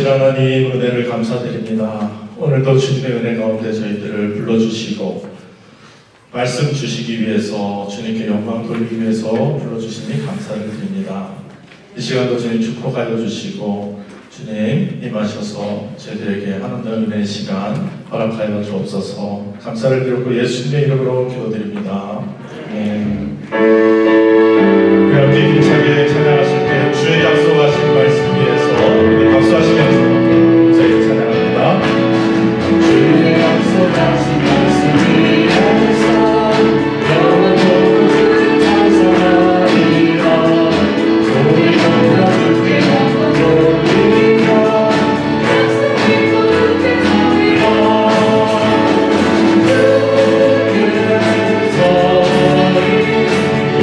크신 하나님 은혜를 감사드립니다. 오늘도 주님의 은혜 가운데 저희들을 불러주시고 말씀 주시기 위해서 주님께 영광 돌리기 위해서 불러주시니 감사를 드립니다. 이 시간도 주님 축복하여 주시고 주님 임하셔서 저희들에게 하나님의 은혜의 시간 허락하여 주옵소서. 감사를 드리고 예수님의 이름으로 기도드립니다. 우리 함께 힘차게 찬양하실 때 주의 약속하신 말씀 위에서 우리 박수하시면서 저희 찬양합니다. 주의 약속하신 말씀 위에서 영원토록 찬송하리라. 우리 모두가 주께 영광 돌리며 약속이 굳게 서리라.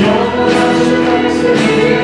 영원하신 말씀 위에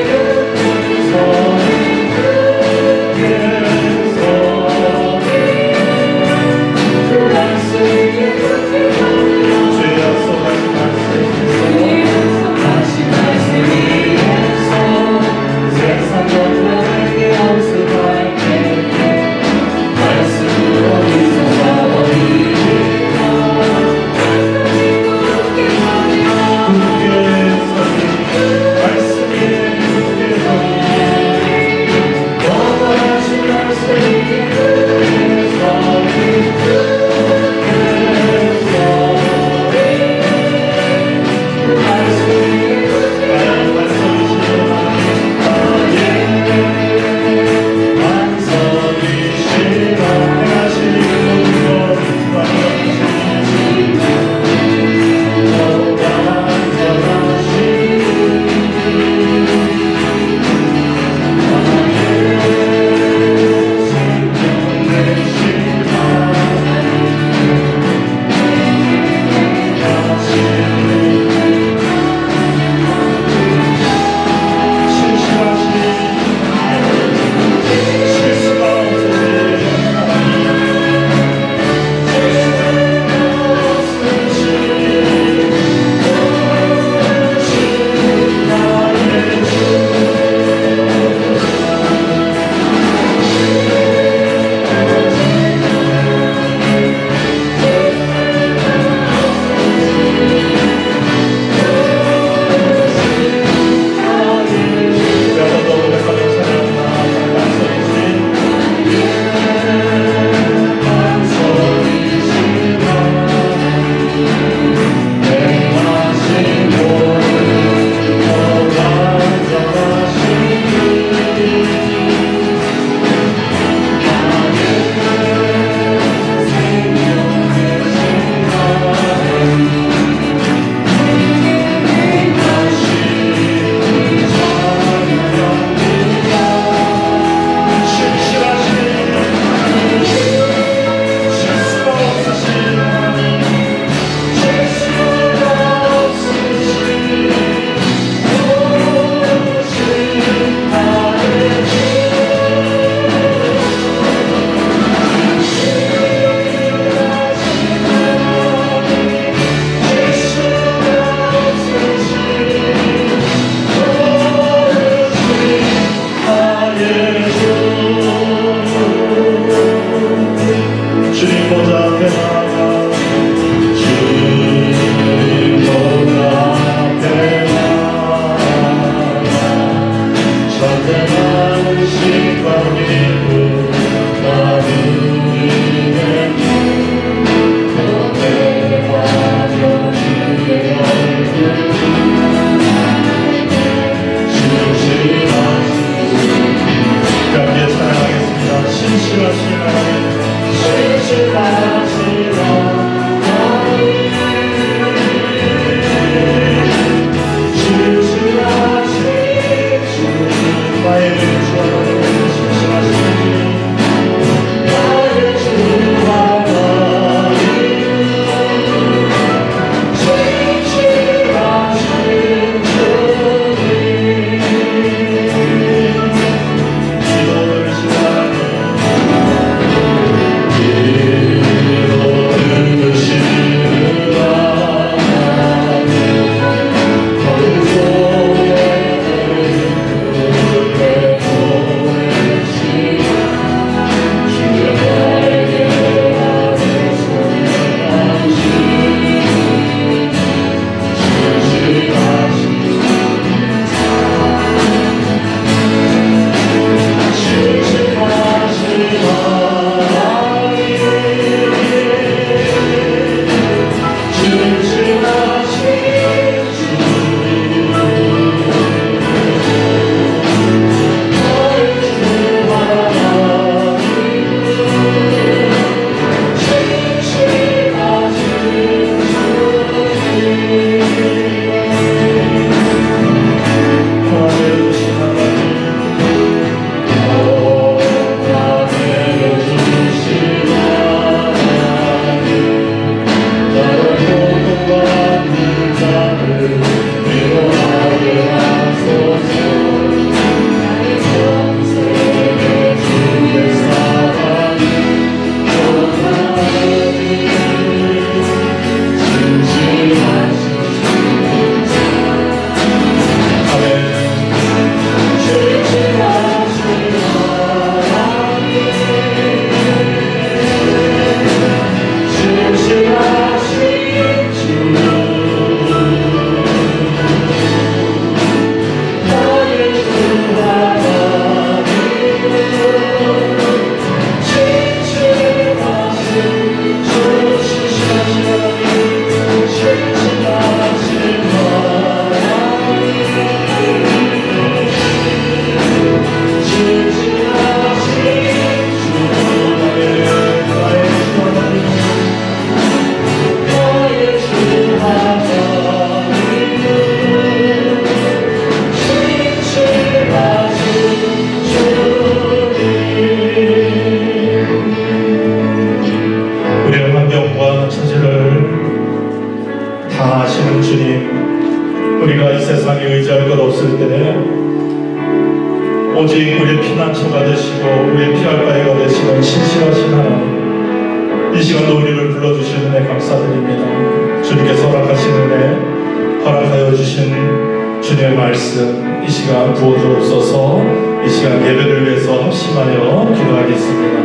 오직 우리의 피난처가 되시고 우리의 피할 바위가 되시는 신실하신 하나님, 이 시간도 우리를 불러주신 은혜 감사드립니다. 주님께서 허락하신 은혜, 허락하여 주신 주님의 말씀, 이 시간 부어주옵소서. 이 시간 예배를 위해서 합심하여 기도하겠습니다.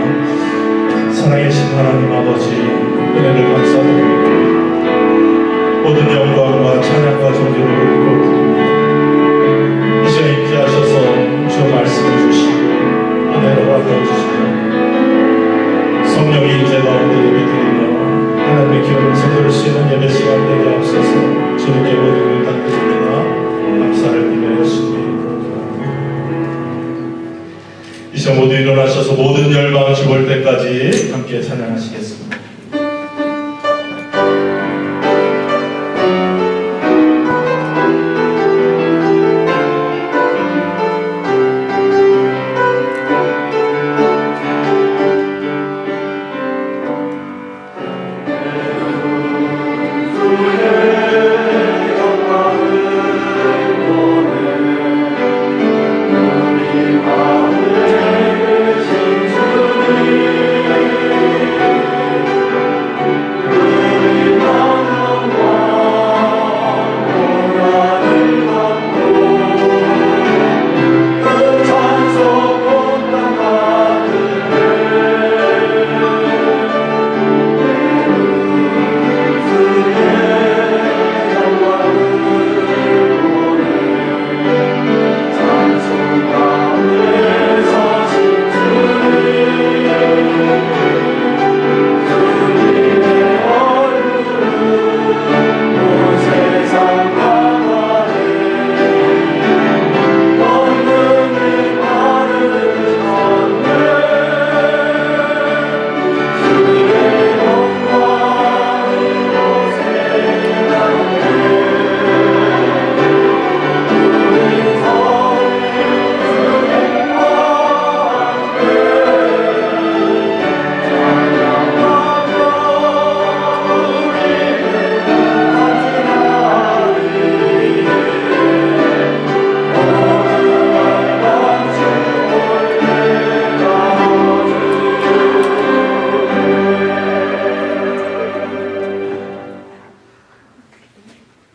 사랑하신 하나님 아버지, 은혜를 감사드립니다. 모든 영광과 찬양과 존귀를 드리고 드립니다. 이 시간 있게 하셔서 주 말씀을 주시고 은혜를 허락하여 주시고 성령이 인재 가운데 예배드리며 하나님의 기원을 선들을 수 있는 예배 시간 되게 앞서서 주님께 모든 을 드립니다. 감사를 드리며 예수님. 이 시간 모두 일어나셔서 모든 열방 죽을 때까지 함께 찬양하시겠습니다.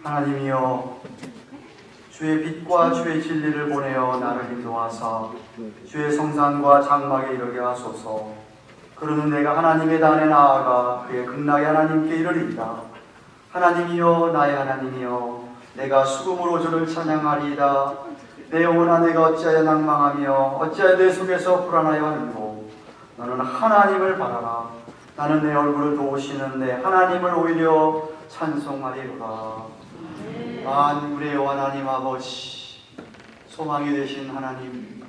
하나님이여, 주의 빛과 주의 진리를 보내어 나를 인도하사 주의 성산과 장막에 이르게 하소서. 그러는 내가 하나님의 단에 나아가 그의 극락의 하나님께 이르리이다. 하나님이여, 나의 하나님이여, 내가 수금으로 주를 찬양하리이다. 내 영혼아, 내가 어찌하여 낭망하며 어찌하여 내 속에서 불안하여 하는고. 너는 하나님을 바라라. 나는 내 얼굴을 도우시는 내 하나님을 오히려 찬송하리로다. 만군의 여호와 하나님 아버지, 소망이 되신 하나님,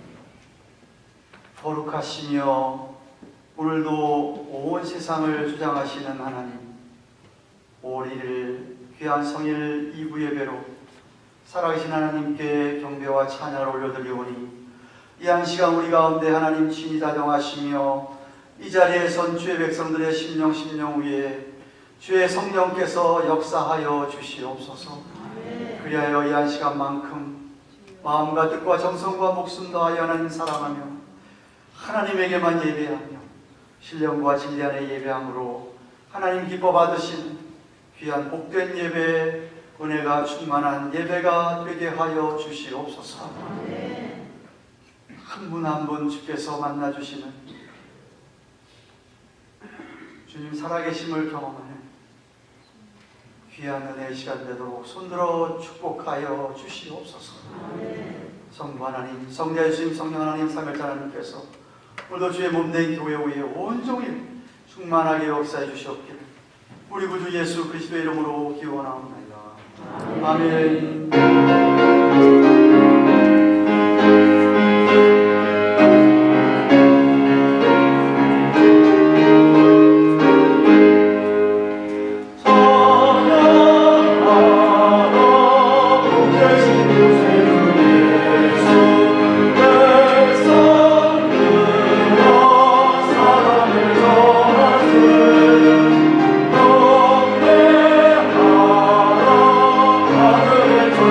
거룩하시며 오늘도 온 세상을 주장하시는 하나님, 5월 1일 귀한 성일 2부 예배로 살아계신 하나님께 경배와 찬양을 올려드리오니, 이 한 시간 우리 가운데 하나님 친히 다정하시며 이 자리에 선 주의 백성들의 심령 위에 주의 성령께서 역사하여 주시옵소서. 그리하여 이 한 시간만큼 마음과 뜻과 정성과 목숨 다하여 하나님 사랑하며 하나님에게만 예배하며 신령과 진리 안에 예배함으로 하나님 기뻐 받으시는 귀한 복된 예배, 은혜가 충만한 예배가 되게 하여 주시옵소서. 한 분 한 분 주께서 만나주시는 주님 살아계심을 경험하는 귀한 은혜의 시간 되도록 손들어 축복하여 주시옵소서. 성부 하나님, 성자 예수님, 성령 하나님, 삼위일체 하나님께서 오늘도 주의 몸된 교회 위에 온종일 충만하게 역사해 주시옵기를 우리 구주 예수 그리스도의 이름으로 기원하옵나이다. 아멘.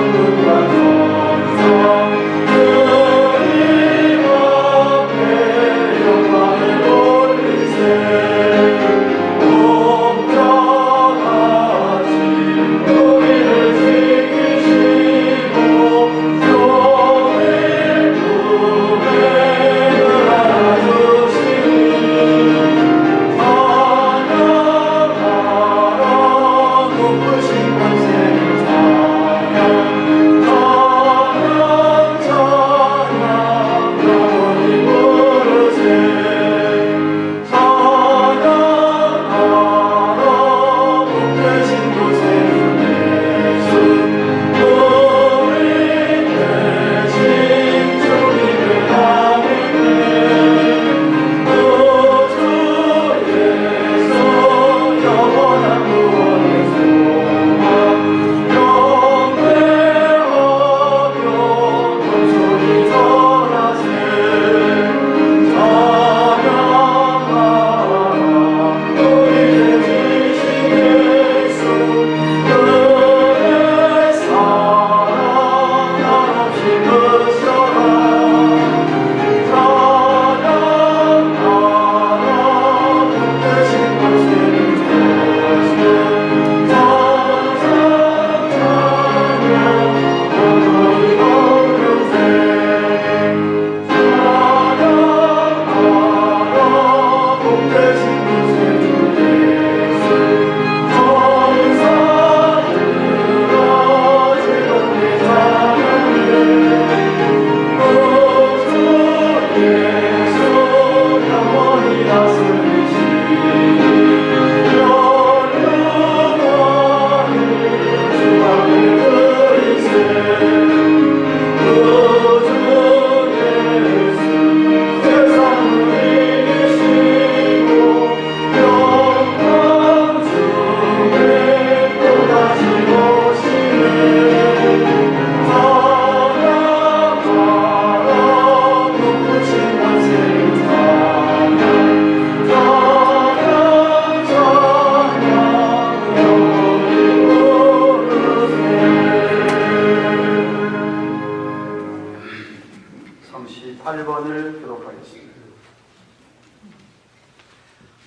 내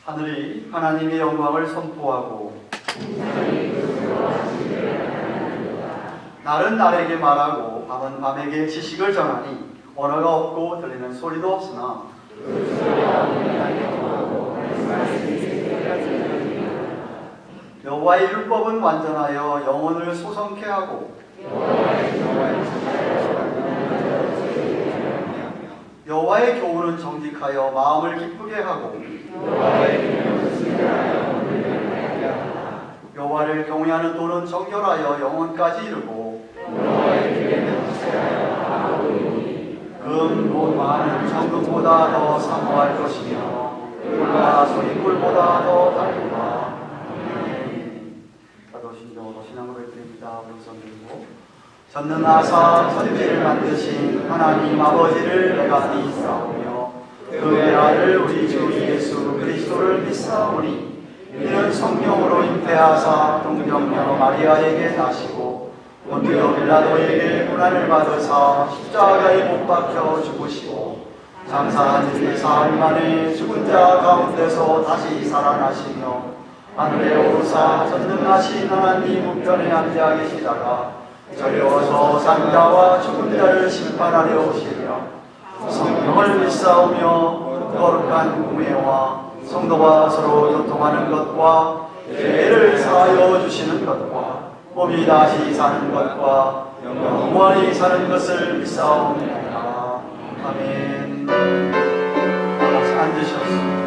하늘이 하나님의 영광을 선포하고 날은 날에게 말하고 밤은 밤에게 지식을 전하니 언어가 없고 들리는 소리도 없으나 여호와의 율법은 완전하여 영혼을 소성케 하고 여호와의 교훈은 정직하여 마음을 기쁘게 하고 여호와를 경외하는 도는 정결하여 영혼까지 이르고 금, 많은 정금보다 더 사모할 것이며 꿀과 소리꿀보다 더 달구나. 나도 신정으로 신앙을 드립니다. 우선 들고 전능하사 천지를 만드신 하나님 아버지를 내가 믿사오며 그의 아들 우리 주 예수 그리스도를 믿사오니 이는 성령으로 잉태하사 동정녀 마리아에게 나시고 본디오 빌라도에게 고난을 받으사 십자가에 못 박혀 죽으시고 장사한 지 사흘 만에 죽은 자 가운데서 다시 살아나시며 하늘에 오르사 전능하신 하나님 우편에 앉아 계시다가 저려서 산자와 죽은 자를 심판하려 오시리라. 성령을 믿사오며 거룩한 공회와 성도와 서로 교통하는 것과 죄를 사하여 주시는 것과 몸이 다시 사는 것과 영원히 사는 것을 믿사옵니다. 아멘. 다시 앉으셨습니다.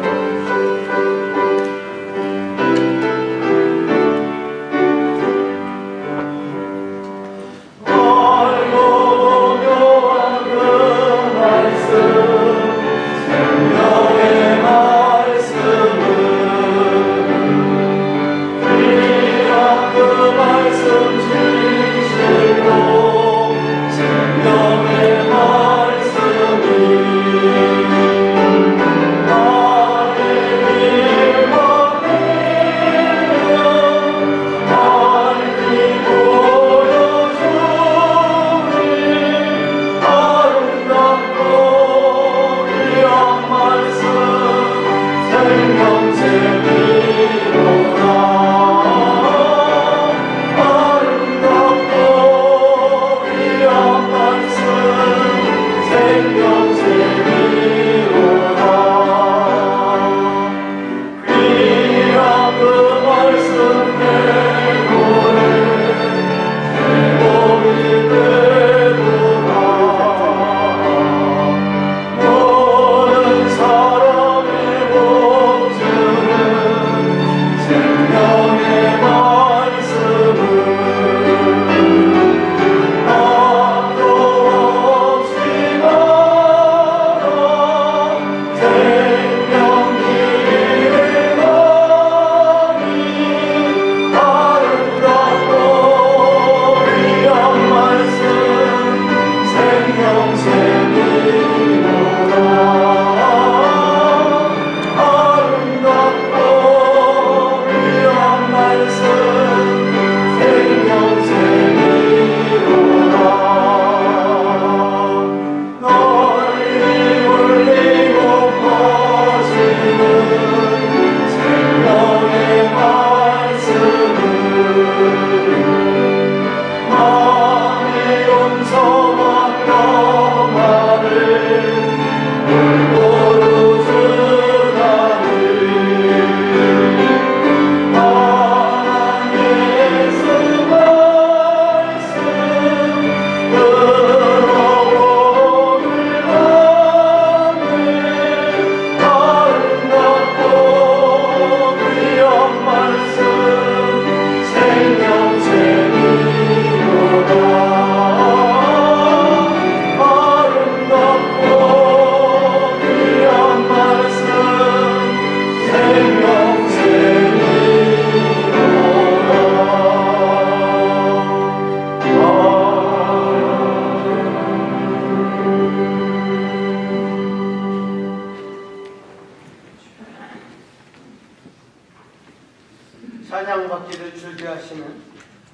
찬양받기를 즐겨하시는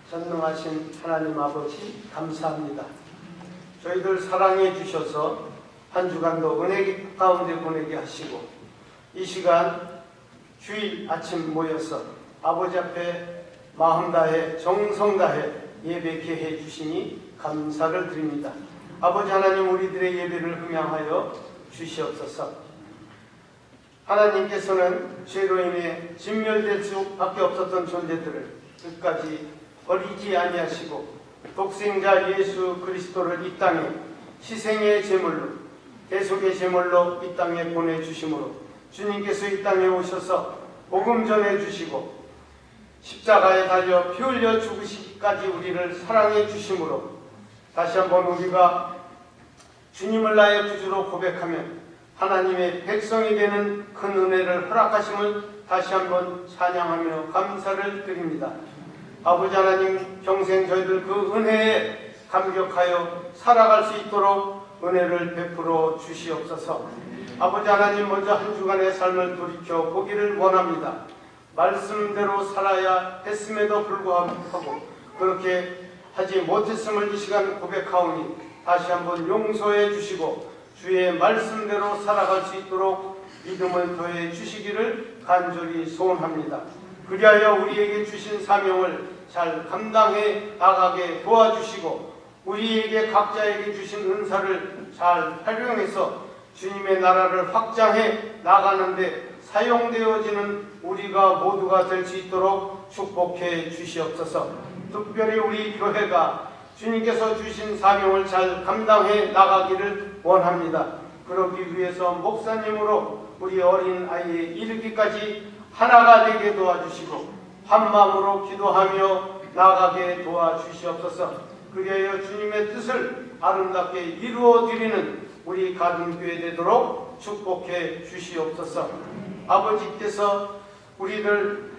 전능하신 하나님 아버지 감사합니다. 저희들 사랑해 주셔서 한 주간도 은혜 가운데 보내게 하시고 이 시간 주일 아침 모여서 아버지 앞에 마음 다해 정성 다해 예배케 해 주시니 감사를 드립니다. 아버지 하나님, 우리들의 예배를 흠양하여 주시옵소서. 하나님께서는 죄로 인해 진멸될 수밖에 없었던 존재들을 끝까지 버리지 아니하시고 독생자 예수 그리스도를 이 땅에 희생의 제물로, 대속의 제물로 이 땅에 보내주심으로 주님께서 이 땅에 오셔서 복음 전해주시고 십자가에 달려 피 흘려 죽으시기까지 우리를 사랑해 주심으로 다시 한번 우리가 주님을 나의 구주로 고백하면 하나님의 백성이 되는 큰 은혜를 허락하심을 다시 한번 찬양하며 감사를 드립니다. 아버지 하나님, 평생 저희들 그 은혜에 감격하여 살아갈 수 있도록 은혜를 베풀어 주시옵소서. 아버지 하나님, 먼저 한 주간의 삶을 돌이켜 보기를 원합니다. 말씀대로 살아야 했음에도 불구하고 그렇게 하지 못했음을 이 시간 고백하오니 다시 한번 용서해 주시고 주의 말씀대로 살아갈 수 있도록 믿음을 더해 주시기를 간절히 소원합니다. 그리하여 우리에게 주신 사명을 잘 감당해 나가게 도와주시고 우리에게 각자에게 주신 은사를 잘 활용해서 주님의 나라를 확장해 나가는데 사용되어지는 우리가 모두가 될 수 있도록 축복해 주시옵소서. 특별히 우리 교회가 주님께서 주신 사명을 잘 감당해 나가기를 원합니다. 그러기 위해서 목사님으로 우리 어린 아이에 이르기까지 하나가 되게 도와주시고 한 마음으로 기도하며 나가게 도와주시옵소서. 그리하여 주님의 뜻을 아름답게 이루어 드리는 우리 가든교회 되도록 축복해 주시옵소서. 아버지께서 우리를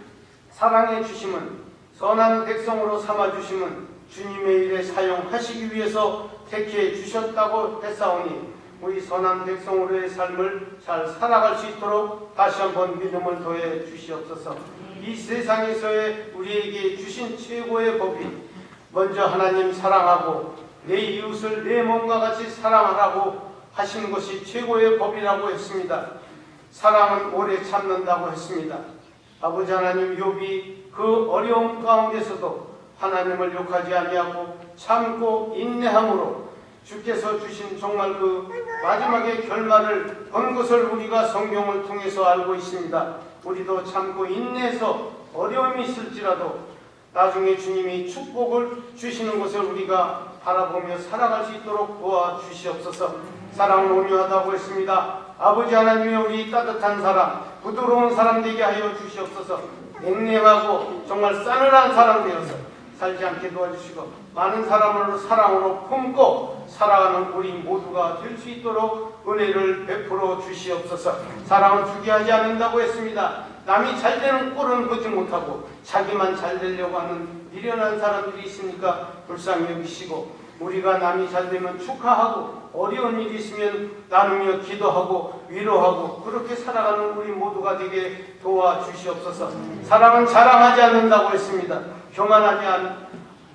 사랑해 주심은, 선한 백성으로 삼아 주심은 주님의 일에 사용하시기 위해서 택해 주셨다고 했사오니 우리 선한 백성으로의 삶을 잘 살아갈 수 있도록 다시 한번 믿음을 더해 주시옵소서. 이 세상에서의 우리에게 주신 최고의 법이 먼저 하나님 사랑하고 내 이웃을 내 몸과 같이 사랑하라고 하신 것이 최고의 법이라고 했습니다. 사랑은 오래 참는다고 했습니다. 아버지 하나님, 욥이 그 어려움 가운데서도 하나님을 욕하지 아니하고 참고 인내함으로 주께서 주신 정말 그 마지막의 결말을 본 것을 우리가 성경을 통해서 알고 있습니다. 우리도 참고 인내해서 어려움이 있을지라도 나중에 주님이 축복을 주시는 것을 우리가 바라보며 살아갈 수 있도록 도와주시옵소서. 사랑은 온유하다고 했습니다. 아버지 하나님의 우리 따뜻한 사람, 부드러운 사람 되게 하여 주시옵소서. 냉랭하고 정말 싸늘한 사람 되어서 살지 않게 도와주시고 많은 사람을 사랑으로 품고 살아가는 우리 모두가 될 수 있도록 은혜를 베풀어 주시옵소서. 사랑은 주게 하지 않는다고 했습니다. 남이 잘 되는 꼴은 보지 못하고 자기만 잘 되려고 하는 미련한 사람들이 있으니까 불쌍히 여기시고 우리가 남이 잘 되면 축하하고 어려운 일이 있으면 나누며 기도하고 위로하고 그렇게 살아가는 우리 모두가 되게 도와주시옵소서. 사랑은 자랑하지 않는다고 했습니다. 교만하지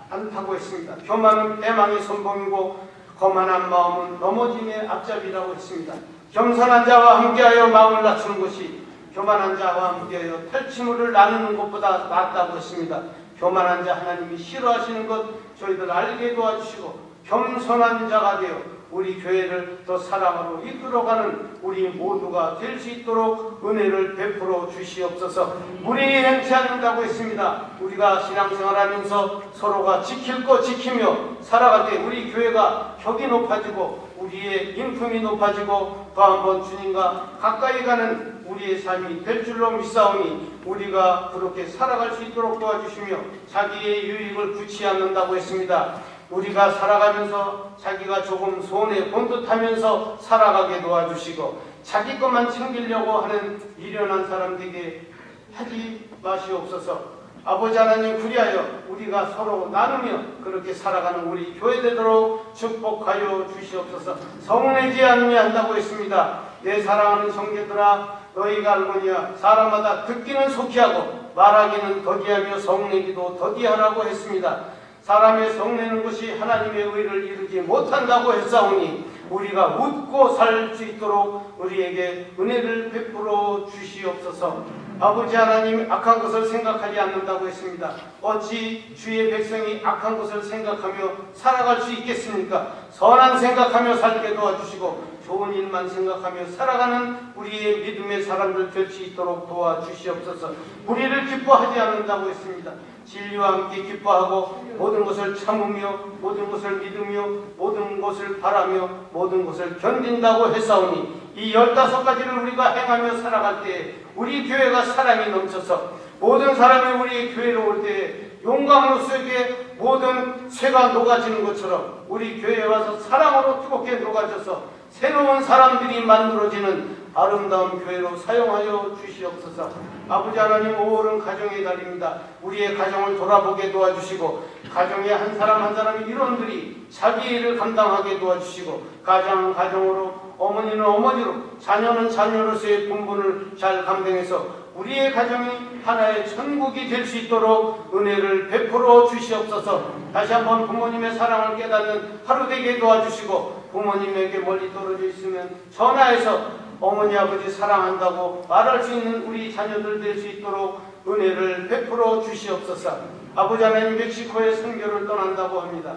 않다고 했습니다. 교만은 패망의 선봉이고 거만한 마음은 넘어짐의 앞잡이라고 했습니다. 겸손한 자와 함께하여 마음을 낮추는 것이 교만한 자와 함께하여 탈취물을 나누는 것보다 낫다고 했습니다. 교만한 자 하나님이 싫어하시는 것 저희들 알게 도와주시고 겸손한 자가 되어 우리 교회를 더 사랑으로 이끌어가는 우리 모두가 될 수 있도록 은혜를 베풀어 주시옵소서. 무리에 행치 않는다고 했습니다. 우리가 신앙생활하면서 서로가 지킬 것 지키며 살아갈 때 우리 교회가 격이 높아지고 우리의 인품이 높아지고 또 한번 주님과 가까이 가는 우리의 삶이 될 줄로 믿사오니 우리가 그렇게 살아갈 수 있도록 도와주시며 자기의 유익을 구치 않는다고 했습니다. 우리가 살아가면서 자기가 조금 손해 본 듯하면서 살아가게 도와주시고 자기 것만 챙기려고 하는 미련한 사람들에게 하지 마시옵소서. 아버지 하나님, 그리하여 우리가 서로 나누며 그렇게 살아가는 우리 교회 되도록 축복하여 주시옵소서. 성내지 않으려 한다고 했습니다. 내 사랑하는 형제들아, 너희가 알거니와 사람마다 듣기는 속히 하고 말하기는 더디하며 성내기도 더디하라고 했습니다. 사람의 성내는 것이 하나님의 의를 이루지 못한다고 했사오니 우리가 웃고 살 수 있도록 우리에게 은혜를 베풀어 주시옵소서. 아버지 하나님, 악한 것을 생각하지 않는다고 했습니다. 어찌 주의 백성이 악한 것을 생각하며 살아갈 수 있겠습니까? 선한 생각하며 살게 도와주시고 좋은 일만 생각하며 살아가는 우리의 믿음의 사람들 될 수 있도록 도와주시옵소서. 우리를 기뻐하지 않는다고 했습니다. 진리와 함께 기뻐하고 모든 것을 참으며 모든 것을 믿으며 모든 것을 바라며 모든 것을 견딘다고 했사오니 이 15가지를 우리가 행하며 살아갈 때에 우리 교회가 사랑이 넘쳐서 모든 사람이 우리 교회로 올 때에 용광로속에 모든 쇠가 녹아지는 것처럼 우리 교회에 와서 사랑으로 뜨겁게 녹아져서 새로운 사람들이 만들어지는 아름다운 교회로 사용하여 주시옵소서. 아버지 하나님, 5월은 가정의 달입니다. 우리의 가정을 돌아보게 도와주시고 가정의 한 사람 한 사람의 일원들이 자기 일을 감당하게 도와주시고 가정은 가정으로, 어머니는 어머니로, 자녀는 자녀로서의 본분을 잘 감당해서 우리의 가정이 하나의 천국이 될 수 있도록 은혜를 베풀어 주시옵소서. 다시 한번 부모님의 사랑을 깨닫는 하루 되게 도와주시고 부모님에게 멀리 떨어져 있으면 전화해서 어머니 아버지 사랑한다고 말할 수 있는 우리 자녀들 될 수 있도록 은혜를 베풀어 주시옵소서. 아버지 하나님, 멕시코에 선교를 떠난다고 합니다.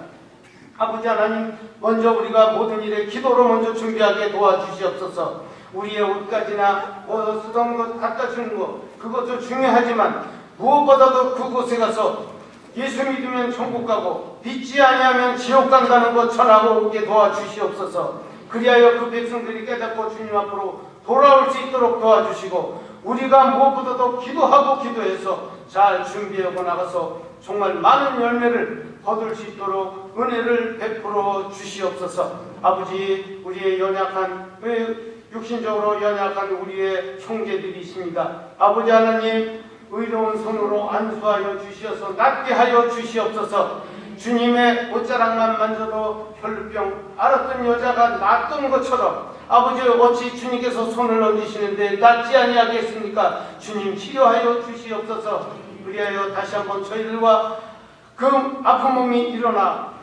아버지 하나님, 먼저 우리가 모든 일에 기도로 먼저 준비하게 도와주시옵소서. 우리의 옷가지나 쓰던 것 갖다 주는 것, 그것도 중요하지만 무엇보다도 그곳에 가서 예수 믿으면 천국 가고 믿지 아니하면 지옥 간다는 것 전하고 오게 도와주시옵소서. 그리하여 그 백성들이 깨닫고 주님 앞으로 돌아올 수 있도록 도와주시고 우리가 무엇보다도 기도하고 기도해서 잘 준비하고 나가서 정말 많은 열매를 거둘 수 있도록 은혜를 베풀어 주시옵소서. 아버지, 우리의 연약한 육신적으로 연약한 우리의 형제들이 있습니다. 아버지 하나님, 의로운 손으로 안수하여 주시어서 낫게 하여 주시옵소서. 주님의 옷자락만 만져도 혈루병 앓았던 여자가 낫던 것처럼 아버지, 어찌 주님께서 손을 얹으시는데 낫지 아니하겠습니까? 주님, 치료하여 주시옵소서. 그리하여 다시 한번 저희들과 그 아픈 몸이 일어나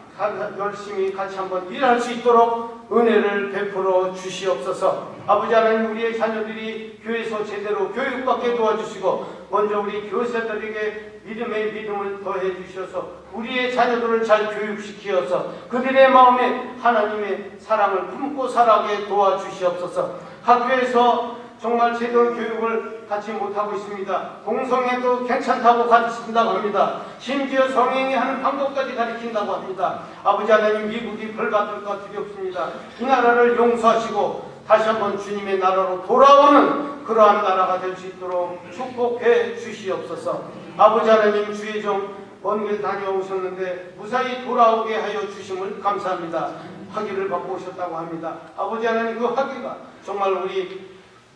열심히 같이 한번 일할 수 있도록 은혜를 베풀어 주시옵소서. 아버지 하나님, 우리의 자녀들이 교회에서 제대로 교육받게 도와주시고 먼저 우리 교사들에게 믿음의 믿음을 더해 주셔서 우리의 자녀들을 잘 교육시키어서 그들의 마음에 하나님의 사랑을 품고 살아가게 도와주시옵소서. 학교에서 정말 제대로 교육을 받지 못하고 있습니다. 동성애도 괜찮다고 가르친다고 합니다. 심지어 성행위 하는 방법까지 가르친다고 합니다. 아버지 하나님, 미국이 벌받을까 두렵습니다. 이 나라를 용서하시고 다시 한번 주님의 나라로 돌아오는 그러한 나라가 될 수 있도록 축복해 주시옵소서. 아버지 하나님, 주의 종 먼 길 다녀오셨는데 무사히 돌아오게 하여 주심을 감사합니다. 학위를 받고 오셨다고 합니다. 아버지 하나님, 그 학위가 정말 우리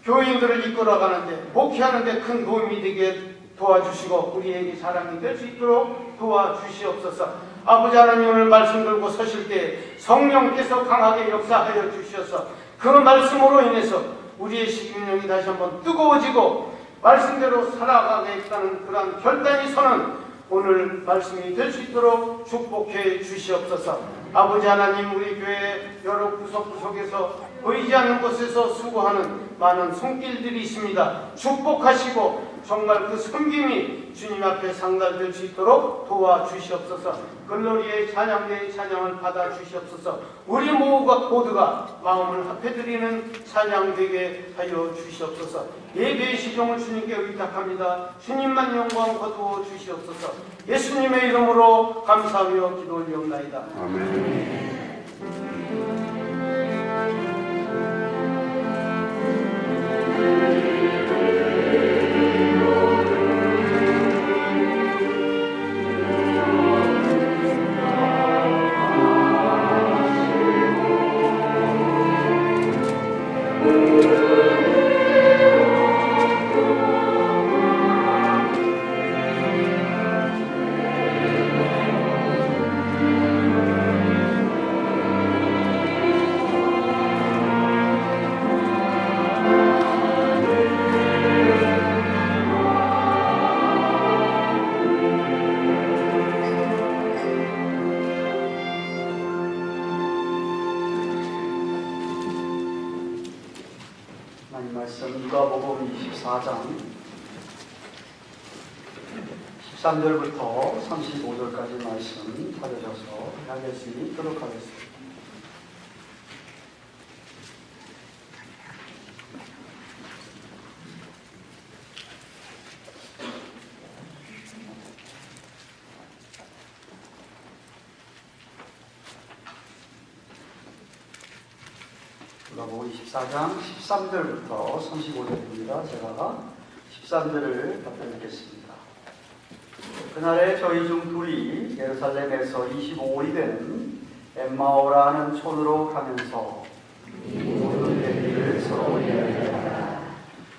교인들을 이끌어가는데 목회하는데 큰 도움이 되게 도와주시고 우리에게 자랑이 될 수 있도록 도와주시옵소서. 아버지 하나님, 오늘 말씀 들고 서실 때 성령께서 강하게 역사하여 주셔서 그 말씀으로 인해서 우리의 심령이 다시 한번 뜨거워지고 말씀대로 살아가겠다는 그러한 결단이 서는 오늘 말씀이 될 수 있도록 축복해 주시옵소서. 아버지 하나님, 우리 교회 여러 구석구석에서 보이지 않는 곳에서 수고하는 많은 손길들이 있습니다. 축복하시고 정말 그 섬김이 주님 앞에 상달될 수 있도록 도와주시옵소서. 글로리의 찬양대의 찬양을 받아주시옵소서. 우리 모두가 마음을 합해드리는 찬양되게 하여 주시옵소서. 예배의 시종을 주님께 의탁합니다. 주님만 영광 거두어 주시옵소서. 예수님의 이름으로 감사하며 기도 올리옵나이다. 아멘. 14장 13절부터 35절까지 말씀 받으셔서 한 말씀 읽도록 하겠습니다. 누가복음 24장 13절부터 35절입니다. 제가 13절을 답변하겠습니다. 그날에 저희 중 둘이 예루살렘에서 25일이 되는 엠마오라는 촌으로 가면서 모든 얘기를 서로 이야기하다.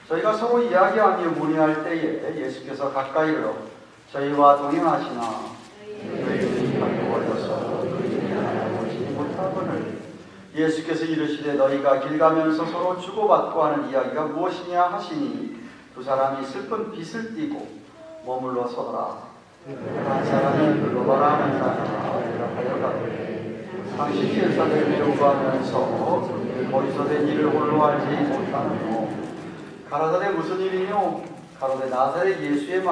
저희가 서로 이야기하며 문의할 때에 예수께서 가까이로 저희와 동행하시나 저희들이 가까워져서 그들을 알아보지 못하거늘 예수께서 이르시되 너희가 길 가면서 서로 주고받고 하는 이야기가 무엇이냐 하시니 두 사람이 슬픈 빛을 띠고 머물러 서더라. 한 사람이 글로바라 하는 자가 대답하여 가되 당신이 예루살렘에 요구하면서 거기서 된 일을 홀로 알지 못하느뇨. 가라사대 무슨 일이뇨? 가로되 나사렛 예수의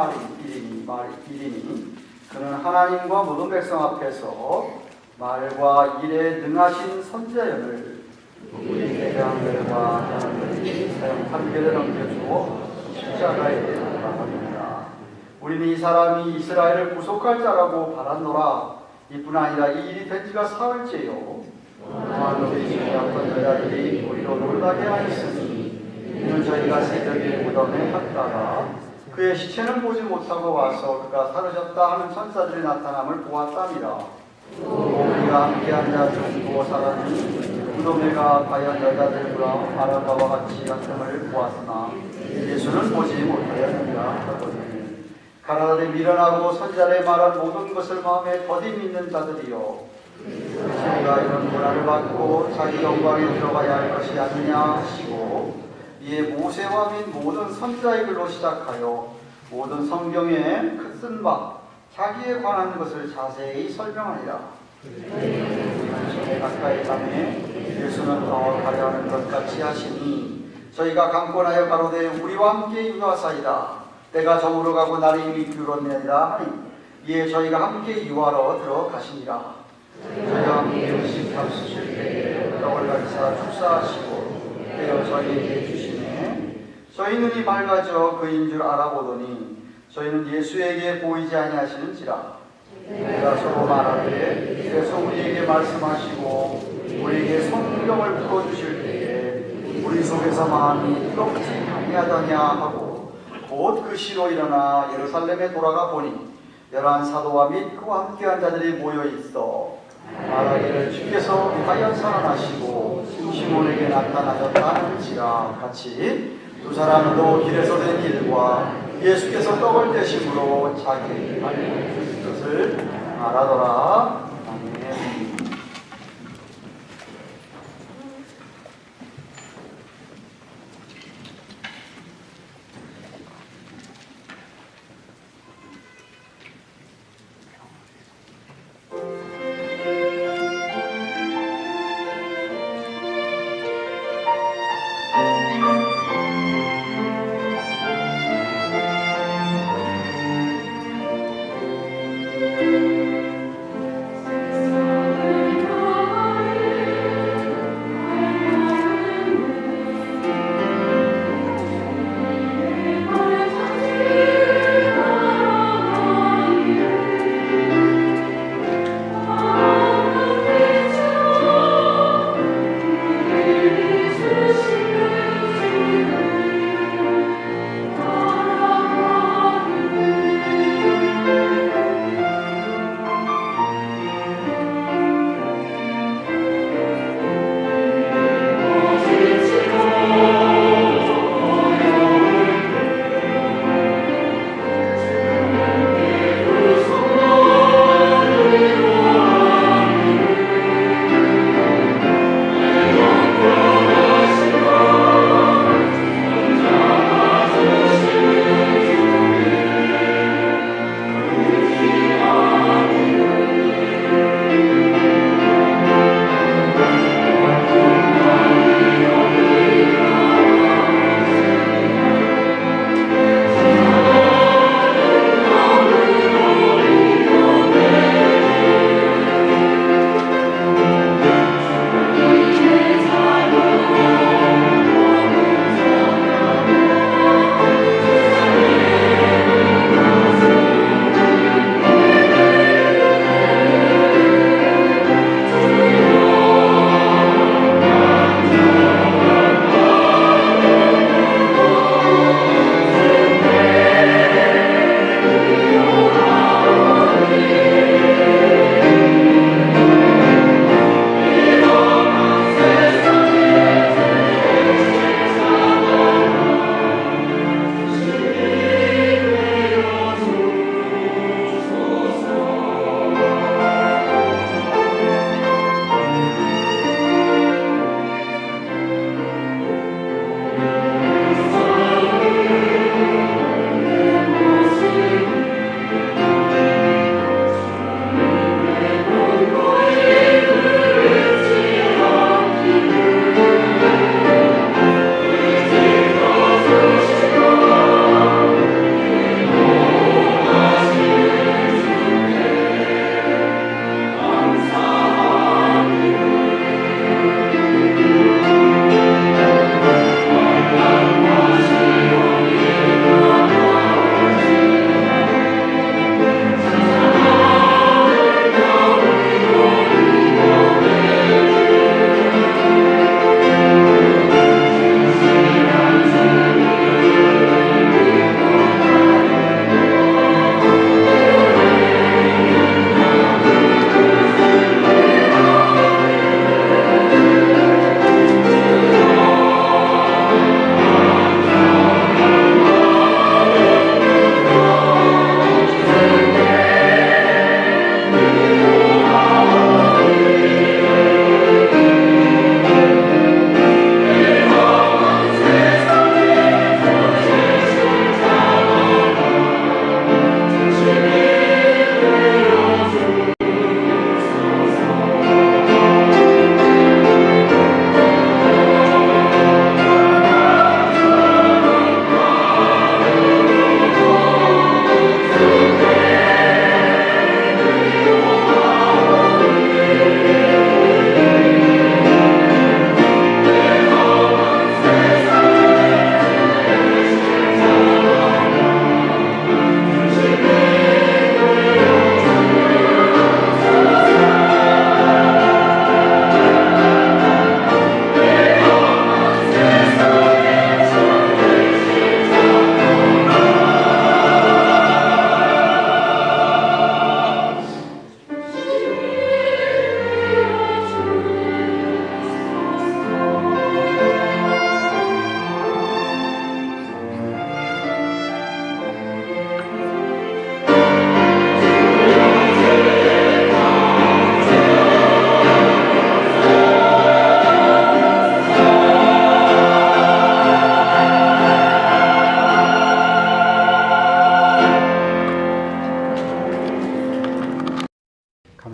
일이니 그는 하나님과 모든 백성 앞에서 말과 일에 능하신 선자연을 우리 대장들과 하나님들이 사형 판결에 넘겨주어 십자가에 달아버립니다. 우리는 이 사람이 이스라엘을 구속할 자라고 바랐노라. 이뿐 아니라 이 일이 된 지가 사흘째요. 또한 우리 중에 어떤 여자들이 우리로 놀라게 하였으니 이는 저희가 새벽에 무덤에 갔다가 그의 시체는 보지 못하고 와서 그가 사라졌다 하는 천사들의 나타남을 보았답니다. 우리가 함께한 자 중 두어 사람이 무덤에가 과연 여자들과 바라바와 같이 갔음을 보았으나 예수는 보지 못하였느니라 하거든요. 가라사대 미련하고 선자의 말한 모든 것을 마음에 더디 믿는 자들이여, 저희가 이런 고난을 받고 자기 영광에 들어가야 할 것이 아니냐 하시고 이에 모세와 및 모든 선자의 글로 시작하여 모든 성경에 쓴 바 자기에 관한 것을 자세히 설명하니라. 우리는 가까이 가매 예수는 더 가려하는 것 같이 하시니 저희가 강권하여 가로되 우리와 함께 유하사이다. 때가 저물어 가고 날이 이미 기울었느니라 하니 이에 저희가 함께 유하러 들어가시니라. 저희가 함께 음식 잡수실 때에 떡을 가리사 축사하시고 떼어 저희에게 주시네. 저희 눈이 밝아져 그인 줄 알아보더니 저희는 예수에게 보이지 아니하시는지라. 내가 서로 말하되 그래서 우리에게 말씀하시고 우리에게 성경을 풀어주실 때에 우리 속에서 마음이 뜨겁지 아니하더냐 하고 곧 그 시로 일어나 예루살렘에 돌아가 보니 11 사도와 및 그와 함께한 자들이 모여 있어 말하기를 주께서 과연 살아나시고 시몬에게 나타나셨다는지라. 같이 두 사람도 길에서 된 일과 예수께서 떡을 떼심으로 자기 알려주신 것을 말하더라. 아멘.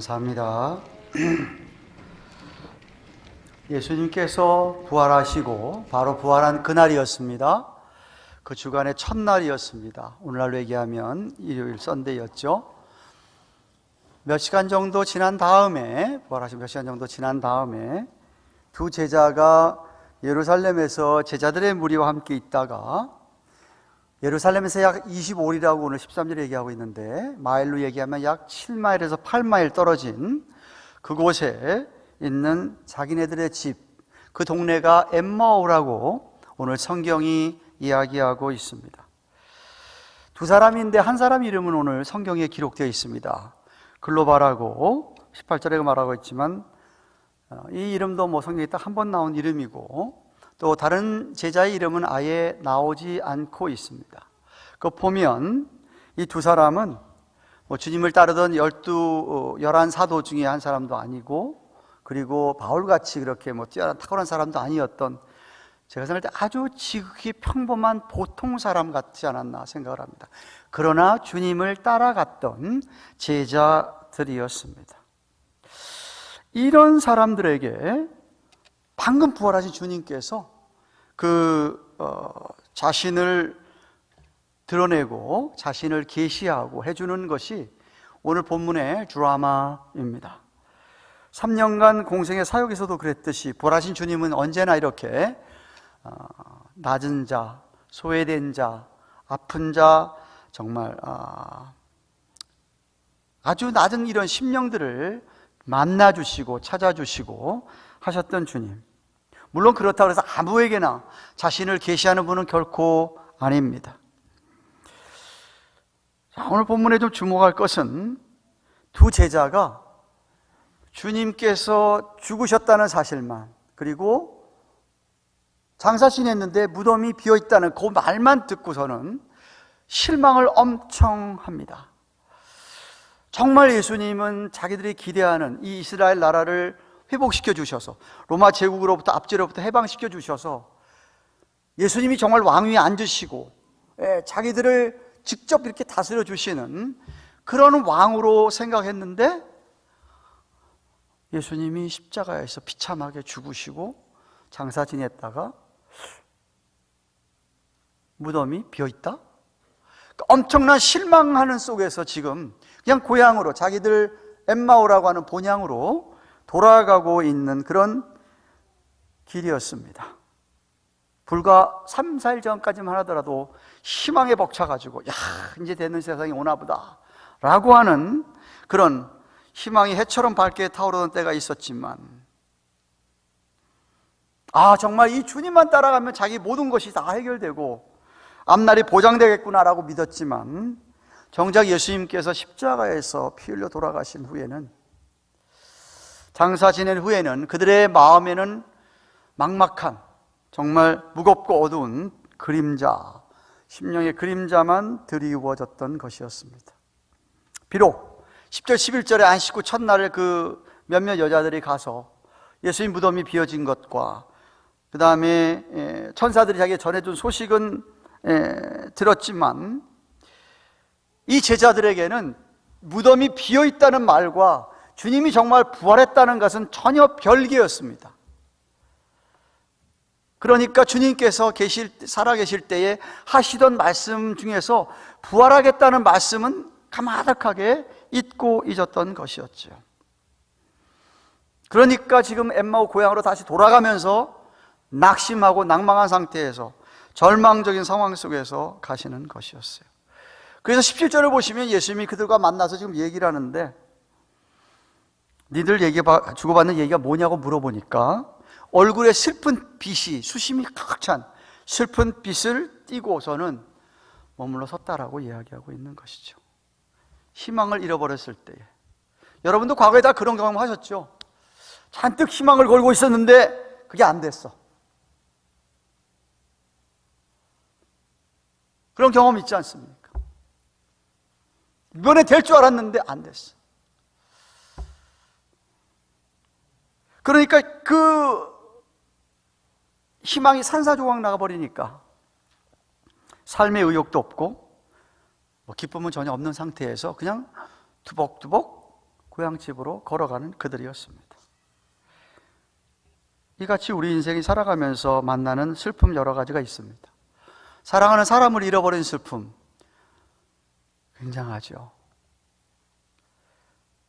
감사합니다. 예수님께서 부활하시고 바로 부활한 그날이었습니다. 그 주간의 첫날이었습니다. 오늘날로 얘기하면 일요일 썬데이였죠. 몇 시간 정도 지난 다음에, 부활하신 몇 시간 정도 지난 다음에 두 제자가 예루살렘에서 제자들의 무리와 함께 있다가, 예루살렘에서 약 25리라고 오늘 13절에 얘기하고 있는데 마일로 얘기하면 약 7마일에서 8마일 떨어진 그곳에 있는 자기네들의 집, 그 동네가 엠마오라고 오늘 성경이 이야기하고 있습니다. 두 사람인데 한 사람 이름은 오늘 성경에 기록되어 있습니다. 글로바라고 18절에 말하고 있지만 이 이름도 뭐 성경에 딱 한 번 나온 이름이고, 또 다른 제자의 이름은 아예 나오지 않고 있습니다. 그 보면 이 두 사람은 뭐 주님을 따르던 11 사도 중에 한 사람도 아니고, 그리고 바울같이 그렇게 뭐 뛰어난 탁월한 사람도 아니었던, 제가 생각할 때 아주 지극히 평범한 보통 사람 같지 않았나 생각을 합니다. 그러나 주님을 따라갔던 제자들이었습니다. 이런 사람들에게 방금 부활하신 주님께서 자신을 드러내고 자신을 계시하고 해주는 것이 오늘 본문의 드라마입니다. 3년간 공생의 사역에서도 그랬듯이 부활하신 주님은 언제나 이렇게 낮은 자, 소외된 자, 아픈 자, 정말 아주 낮은 이런 심령들을 만나주시고 찾아주시고 하셨던 주님. 물론 그렇다고 해서 아무에게나 자신을 계시하는 분은 결코 아닙니다. 자, 오늘 본문에 좀 주목할 것은 두 제자가 주님께서 죽으셨다는 사실만, 그리고 장사 지냈는데 무덤이 비어있다는 그 말만 듣고서는 실망을 엄청 합니다. 정말 예수님은 자기들이 기대하는 이 이스라엘 나라를 회복시켜 주셔서, 로마 제국으로부터 압제로부터 해방시켜 주셔서 예수님이 정말 왕위에 앉으시고 자기들을 직접 이렇게 다스려 주시는 그런 왕으로 생각했는데, 예수님이 십자가에서 비참하게 죽으시고 장사 지냈다가 무덤이 비어있다? 엄청난 실망하는 속에서 지금 그냥 고향으로, 자기들 엠마오라고 하는 본향으로 돌아가고 있는 그런 길이었습니다. 불과 3, 4일 전까지만 하더라도 희망에 벅차가지고 이제 되는 세상이 오나보다 라고 하는 그런 희망이 해처럼 밝게 타오르는 때가 있었지만, 정말 이 주님만 따라가면 자기 모든 것이 다 해결되고 앞날이 보장되겠구나라고 믿었지만, 정작 예수님께서 십자가에서 피 흘려 돌아가신 후에는, 장사 지낸 후에는 그들의 마음에는 막막한, 정말 무겁고 어두운 그림자, 심령의 그림자만 드리워졌던 것이었습니다. 비록 10절 11절에 안식 후 첫날을 그 몇몇 여자들이 가서 예수님 무덤이 비어진 것과 그 다음에 천사들이 자기에게 전해준 소식은 들었지만, 이 제자들에게는 무덤이 비어있다는 말과 주님이 정말 부활했다는 것은 전혀 별개였습니다. 그러니까 주님께서 살아계실 때에 하시던 말씀 중에서 부활하겠다는 말씀은 가마득하게 잊고 잊었던 것이었죠. 그러니까 지금 엠마오 고향으로 다시 돌아가면서 낙심하고 낭망한 상태에서 절망적인 상황 속에서 가시는 것이었어요. 그래서 17절을 보시면 예수님이 그들과 만나서 지금 얘기를 하는데, 니들 주고받는 얘기가 뭐냐고 물어보니까 얼굴에 슬픈 빛이, 수심이 가득 찬 슬픈 빛을 띠고서는 머물러 섰다라고 이야기하고 있는 것이죠. 희망을 잃어버렸을 때에, 여러분도 과거에 다 그런 경험 하셨죠? 잔뜩 희망을 걸고 있었는데 그게 안 됐어. 그런 경험 있지 않습니까? 이번에 될 줄 알았는데 안 됐어. 그러니까 그 희망이 산사조각 나가버리니까 삶의 의욕도 없고 기쁨은 전혀 없는 상태에서 그냥 두벅두벅 고향집으로 걸어가는 그들이었습니다. 이같이 우리 인생이 살아가면서 만나는 슬픔 여러 가지가 있습니다. 사랑하는 사람을 잃어버린 슬픔 굉장하죠.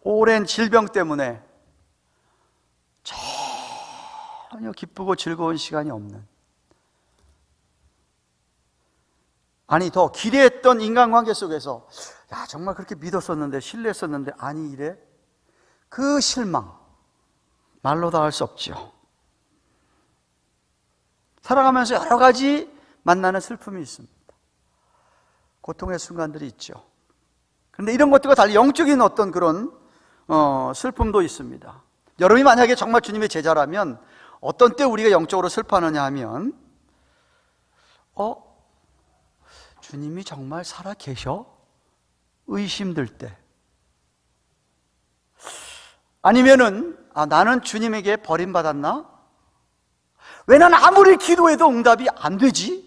오랜 질병 때문에 전혀 기쁘고 즐거운 시간이 없는, 아니 더 기대했던 인간관계 속에서 야 정말 그렇게 믿었었는데 신뢰했었는데 아니 이래, 그 실망 말로 다 할 수 없죠. 살아가면서 여러 가지 만나는 슬픔이 있습니다. 고통의 순간들이 있죠. 그런데 이런 것들과 달리 영적인 어떤 그런 슬픔도 있습니다. 여러분이 만약에 정말 주님의 제자라면 어떤 때 우리가 영적으로 슬퍼하느냐 하면 주님이 정말 살아 계셔? 의심될 때, 아니면은 나는 주님에게 버림받았나? 왜 난 아무리 기도해도 응답이 안 되지?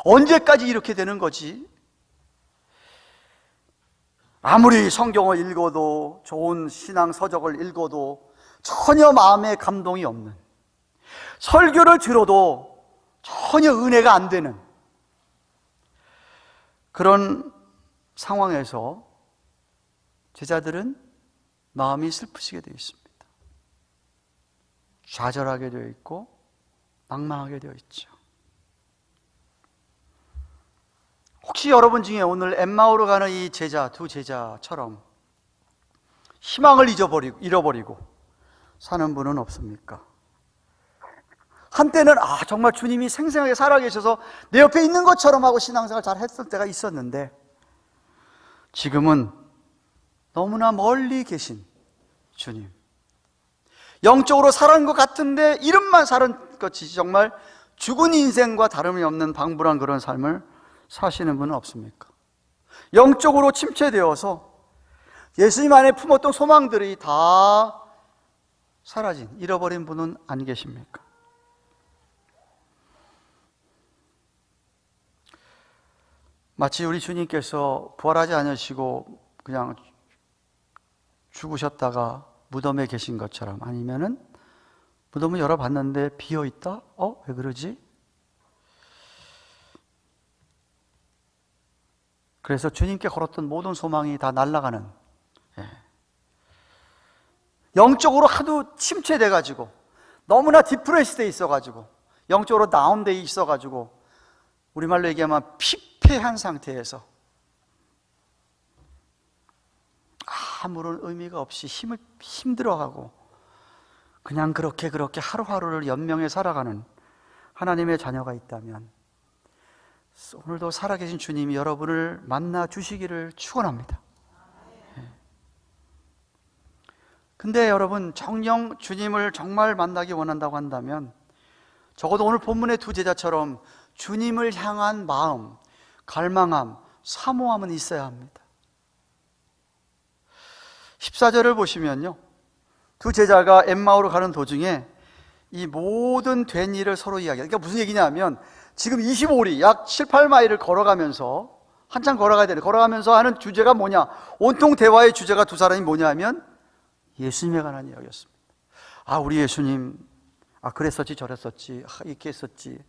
언제까지 이렇게 되는 거지? 아무리 성경을 읽어도, 좋은 신앙 서적을 읽어도 전혀 마음에 감동이 없는, 설교를 들어도 전혀 은혜가 안 되는 그런 상황에서 제자들은 마음이 슬프시게 되어 있습니다. 좌절하게 되어 있고 망망하게 되어 있죠. 혹시 여러분 중에 오늘 엠마오로 가는 이 두 제자처럼 희망을 잃어버리고 사는 분은 없습니까? 한때는 정말 주님이 생생하게 살아계셔서 내 옆에 있는 것처럼 하고 신앙생활 잘 했을 때가 있었는데, 지금은 너무나 멀리 계신 주님, 영적으로 살아는 것 같은데 이름만 사는 것이 정말 죽은 인생과 다름이 없는 방불한 그런 삶을 사시는 분은 없습니까? 영적으로 침체되어서 예수님 안에 품었던 소망들이 다 사라진, 잃어버린 분은 안 계십니까? 마치 우리 주님께서 부활하지 않으시고 그냥 죽으셨다가 무덤에 계신 것처럼, 아니면은 무덤을 열어봤는데 비어있다? 왜 그러지? 그래서 주님께 걸었던 모든 소망이 다 날아가는, 영적으로 하도 침체돼가지고 너무나 디프레스돼 있어가지고 영적으로 다운돼 있어가지고 우리말로 얘기하면 피폐한 상태에서 아무런 의미가 없이 힘들어하고 그냥 그렇게 하루하루를 연명해 살아가는 하나님의 자녀가 있다면 오늘도 살아계신 주님이 여러분을 만나 주시기를 축원합니다. 근데 여러분, 정녕 주님을 정말 만나기 원한다고 한다면 적어도 오늘 본문의 두 제자처럼 주님을 향한 마음, 갈망함, 사모함은 있어야 합니다. 14절을 보시면요, 두 제자가 엠마오로 가는 도중에 이 모든 된 일을 서로 이야기해요. 그러니까 무슨 얘기냐면 지금 25리, 약 7, 8마일을 걸어가면서, 한참 걸어가야 되는데 걸어가면서 하는 주제가 뭐냐, 온통 대화의 주제가 두 사람이 뭐냐 하면 예수님에 관한 이야기였습니다. 우리 예수님 그랬었지 저랬었지, 이렇게 했었지,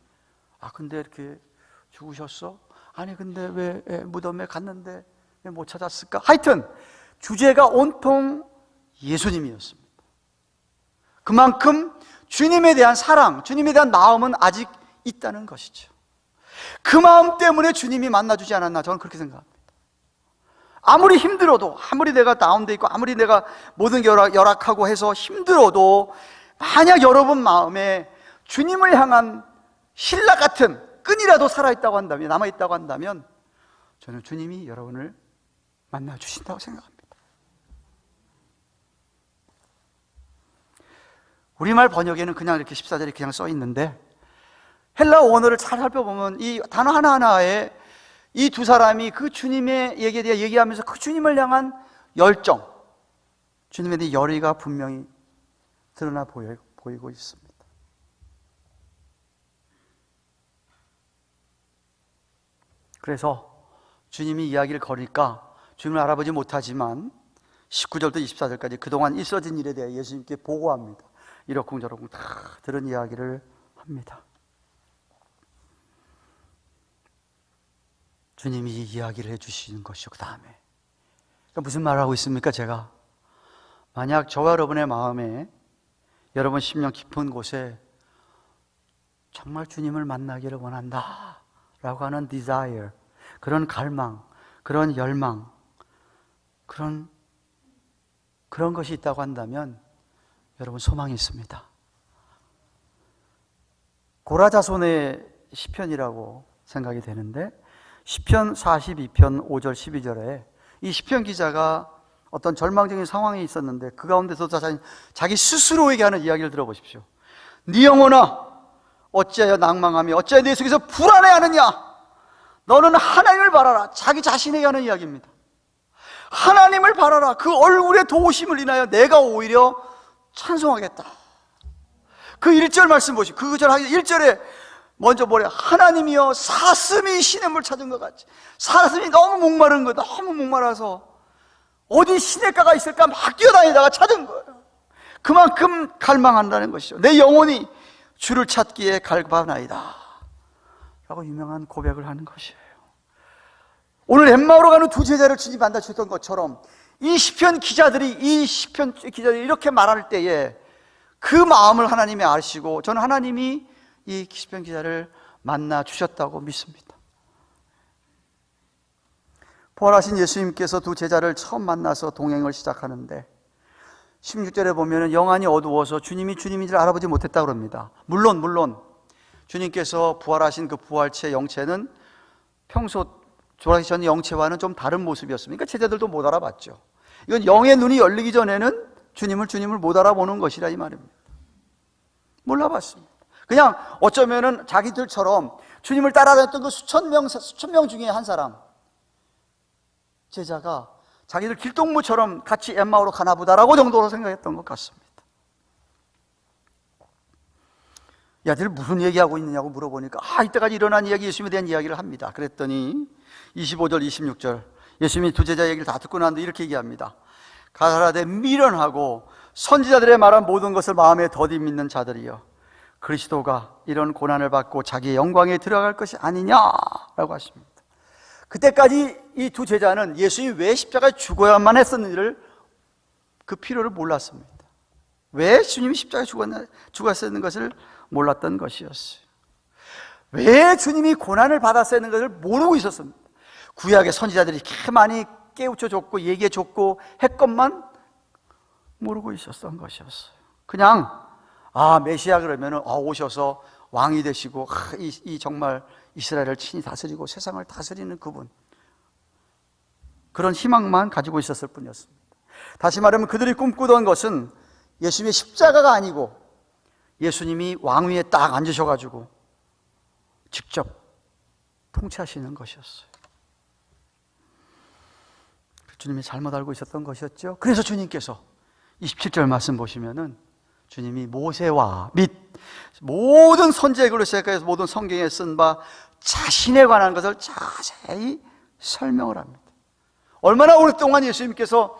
근데 이렇게 죽으셨어? 아니 근데 왜 무덤에 갔는데 왜 못 찾았을까? 하여튼 주제가 온통 예수님이었습니다. 그만큼 주님에 대한 사랑, 주님에 대한 마음은 아직 있다는 것이죠. 그 마음 때문에 주님이 만나주지 않았나, 저는 그렇게 생각합니다. 아무리 힘들어도, 아무리 내가 다운돼 있고 아무리 내가 모든 게 열악하고 해서 힘들어도 만약 여러분 마음에 주님을 향한 신라 같은 끈이라도 살아있다고 한다면, 남아있다고 한다면 저는 주님이 여러분을 만나주신다고 생각합니다. 우리말 번역에는 그냥 이렇게 14절이 그냥 써 있는데 헬라 원어를 잘 살펴보면 이 단어 하나하나에 이 두 사람이 그 주님의 얘기에 대해 얘기하면서 그 주님을 향한 열정, 주님에 대한 열의가 분명히 드러나 보이고 있습니다. 그래서 주님이 이야기를 거니까 주님을 알아보지 못하지만 19절부터 24절까지 그동안 있어진 일에 대해 예수님께 보고합니다. 이러쿵저러쿵 다 들은 이야기를 합니다. 주님이 이 이야기를 해주시는 것이요. 그 다음에 그러니까 무슨 말을 하고 있습니까? 제가 만약 저와 여러분의 마음에, 여러분 심령 깊은 곳에 정말 주님을 만나기를 원한다 라고 하는 desire, 그런 갈망, 그런 열망, 그런 것이 있다고 한다면 여러분 소망이 있습니다. 고라자손의 시편이라고 생각이 되는데, 시편 42편 5절 12절에 이 시편 기자가 어떤 절망적인 상황이 있었는데 그 가운데서 자기 스스로에게 하는 이야기를 들어보십시오. 네 영혼아, 어찌하여 낭망하며 어찌하여 내 속에서 불안해하느냐? 너는 하나님을 바라라. 자기 자신에게 하는 이야기입니다. 하나님을 바라라. 그 얼굴의 도우심을 인하여 내가 오히려 찬송하겠다. 그 1절 말씀 보시고, 그 절 1절에 먼저 뭐래? 하나님이여 사슴이 시냇물 찾은 것 같이. 사슴이 너무 목마른 거예요. 너무 목마라서 어디 시냇가가 있을까 막 뛰어다니다가 찾은 거예요. 그만큼 갈망한다는 것이죠. 내 영혼이 주를 찾기에 갈급하나이다 라고 유명한 고백을 하는 것이에요. 오늘 엠마오로 가는 두 제자를 주님 만나주셨던 것처럼 이 시편 기자들이 이렇게 말할 때에 그 마음을 하나님이 아시고, 저는 하나님이 이 시편 기자를 만나 주셨다고 믿습니다. 부활하신 예수님께서 두 제자를 처음 만나서 동행을 시작하는데 16절에 보면 영안이 어두워서 주님인 줄 알아보지 못했다고 합니다. 물론 주님께서 부활하신 그 부활체 영체는 평소 돌아가기 전 영체와는 좀 다른 모습이었습니다. 제자들도 못 알아봤죠. 이건 영의 눈이 열리기 전에는 주님을 못 알아보는 것이라 이 말입니다. 몰라봤습니다. 그냥 어쩌면은 자기들처럼 주님을 따라다녔던 그 수천 명 중에 한 사람, 제자가 자기들 길동무처럼 같이 엠마오로 가나보다라고 정도로 생각했던 것 같습니다. 야들 무슨 얘기하고 있느냐고 물어보니까 이때까지 일어난 이야기, 예수님에 대한 이야기를 합니다. 그랬더니 25절 26절 예수님이 두 제자 얘기를 다 듣고 난 뒤 이렇게 얘기합니다. 가라사대 미련하고 선지자들의 말한 모든 것을 마음에 더디 믿는 자들이여, 그리스도가 이런 고난을 받고 자기의 영광에 들어갈 것이 아니냐라고 하십니다. 그때까지 이 두 제자는 예수님이 왜 십자가에 죽어야만 했었는지를, 그 필요를 몰랐습니다. 왜 주님이 십자가에 죽었어야 하는 것을 몰랐던 것이었어요. 왜 주님이 고난을 받았어야 하는 것을 모르고 있었습니다. 구약의 선지자들이 이렇게 많이 깨우쳐줬고 얘기해줬고 했건만 모르고 있었던 것이었어요. 그냥 메시아 그러면 오셔서 왕이 되시고 이 정말 이스라엘을 친히 다스리고 세상을 다스리는 그분, 그런 희망만 가지고 있었을 뿐이었습니다. 다시 말하면 그들이 꿈꾸던 것은 예수님의 십자가가 아니고 예수님이 왕위에 딱 앉으셔가지고 직접 통치하시는 것이었어요. 주님이 잘못 알고 있었던 것이었죠. 그래서 주님께서 27절 말씀 보시면은 주님이 모세와 및 모든 선지자들로 시작해서 모든 성경에 쓴 바 자신에 관한 것을 자세히 설명을 합니다. 얼마나 오랫동안 예수님께서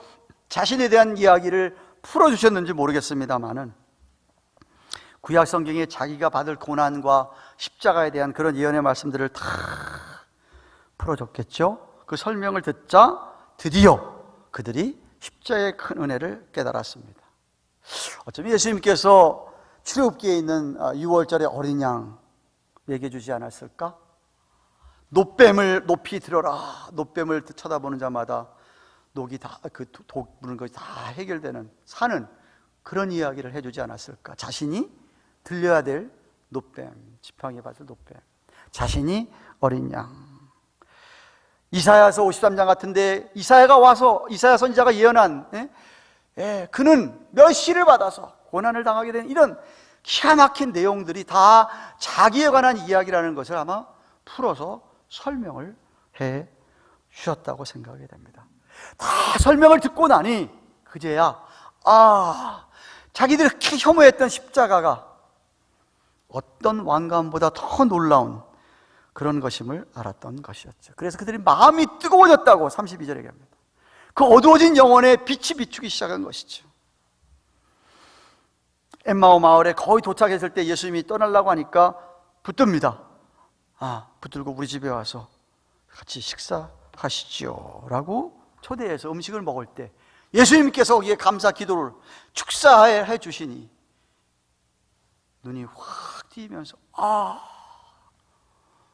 자신에 대한 이야기를 풀어주셨는지 모르겠습니다만은 구약 성경에 자기가 받을 고난과 십자가에 대한 그런 예언의 말씀들을 다 풀어줬겠죠. 그 설명을 듣자 드디어 그들이 십자가의 큰 은혜를 깨달았습니다. 어쩌면 예수님께서 출애굽기에 있는 6월절의 어린 양 얘기해 주지 않았을까? 노뱀을 높이 들어라. 노뱀을 쳐다보는 자마다 녹이 다, 그 독 부는 것이 다 해결되는, 사는 그런 이야기를 해주지 않았을까? 자신이 들려야 될 노뱀, 지팡이에 받을 노뱀, 자신이 어린 양. 이사야서 53장 같은데 이사야가 와서, 이사야 선지자가 예언한 그는 멸시를 받아서 고난을 당하게 된 이런 기가 막힌 내용들이 다 자기에 관한 이야기라는 것을 아마 풀어서 설명을 해 주셨다고 생각이 됩니다. 다 설명을 듣고 나니 그제야 자기들이 그렇게 혐오했던 십자가가 어떤 왕관보다 더 놀라운 그런 것임을 알았던 것이었죠. 그래서 그들이 마음이 뜨거워졌다고 32절에 얘기합니다. 그 어두워진 영혼의 빛이 비추기 시작한 것이죠. 엠마오 마을에 거의 도착했을 때 예수님이 떠나려고 하니까 붙듭니다. 붙들고 우리 집에 와서 같이 식사하시죠 라고 초대해서 음식을 먹을 때 예수님께서 거기에 감사 기도를 축사해 주시니 눈이 확 띄면서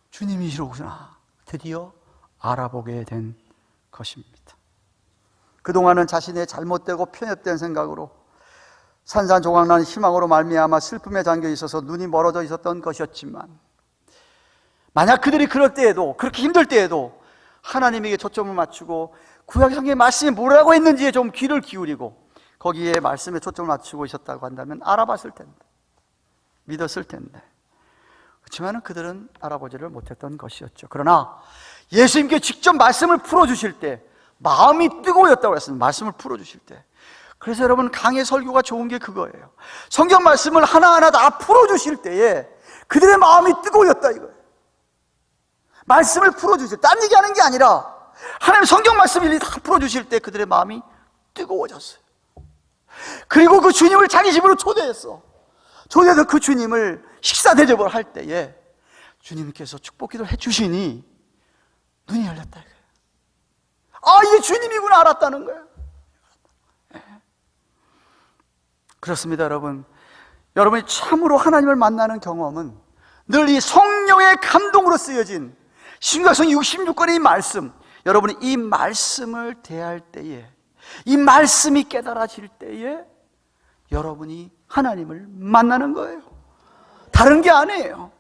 주님이시로구나 드디어 알아보게 된 것입니다. 그동안은 자신의 잘못되고 편협된 생각으로 산산조각나는 희망으로 말미암아 슬픔에 잠겨 있어서 눈이 멀어져 있었던 것이었지만, 만약 그들이 그럴 때에도, 그렇게 힘들 때에도 하나님에게 초점을 맞추고 구약 성경의 말씀이 뭐라고 했는지에 좀 귀를 기울이고 거기에 말씀에 초점을 맞추고 있었다고 한다면 알아봤을 텐데, 믿었을 텐데, 그렇지만 그들은 알아보지를 못했던 것이었죠. 그러나 예수님께 직접 말씀을 풀어주실 때 마음이 뜨거웠다고 했습니다. 말씀을 풀어주실 때. 그래서 여러분, 강의 설교가 좋은 게 그거예요. 성경 말씀을 하나하나 다 풀어주실 때에 그들의 마음이 뜨거웠다 이거예요. 말씀을 풀어주실 때, 딴 얘기하는 게 아니라 하나님 성경 말씀을 다 풀어주실 때 그들의 마음이 뜨거워졌어요. 그리고 그 주님을 자기 집으로 초대했어. 초대해서 그 주님을 식사 대접을 할 때에 주님께서 축복 기도를 해주시니 눈이 열렸다 이거예요. 이게 주님이구나 알았다는 거예요. 그렇습니다, 여러분. 여러분이 참으로 하나님을 만나는 경험은 늘 이 성령의 감동으로 쓰여진 신약성 66권의 이 말씀, 여러분이 이 말씀을 대할 때에, 이 말씀이 깨달아질 때에 여러분이 하나님을 만나는 거예요. 다른 게 아니에요.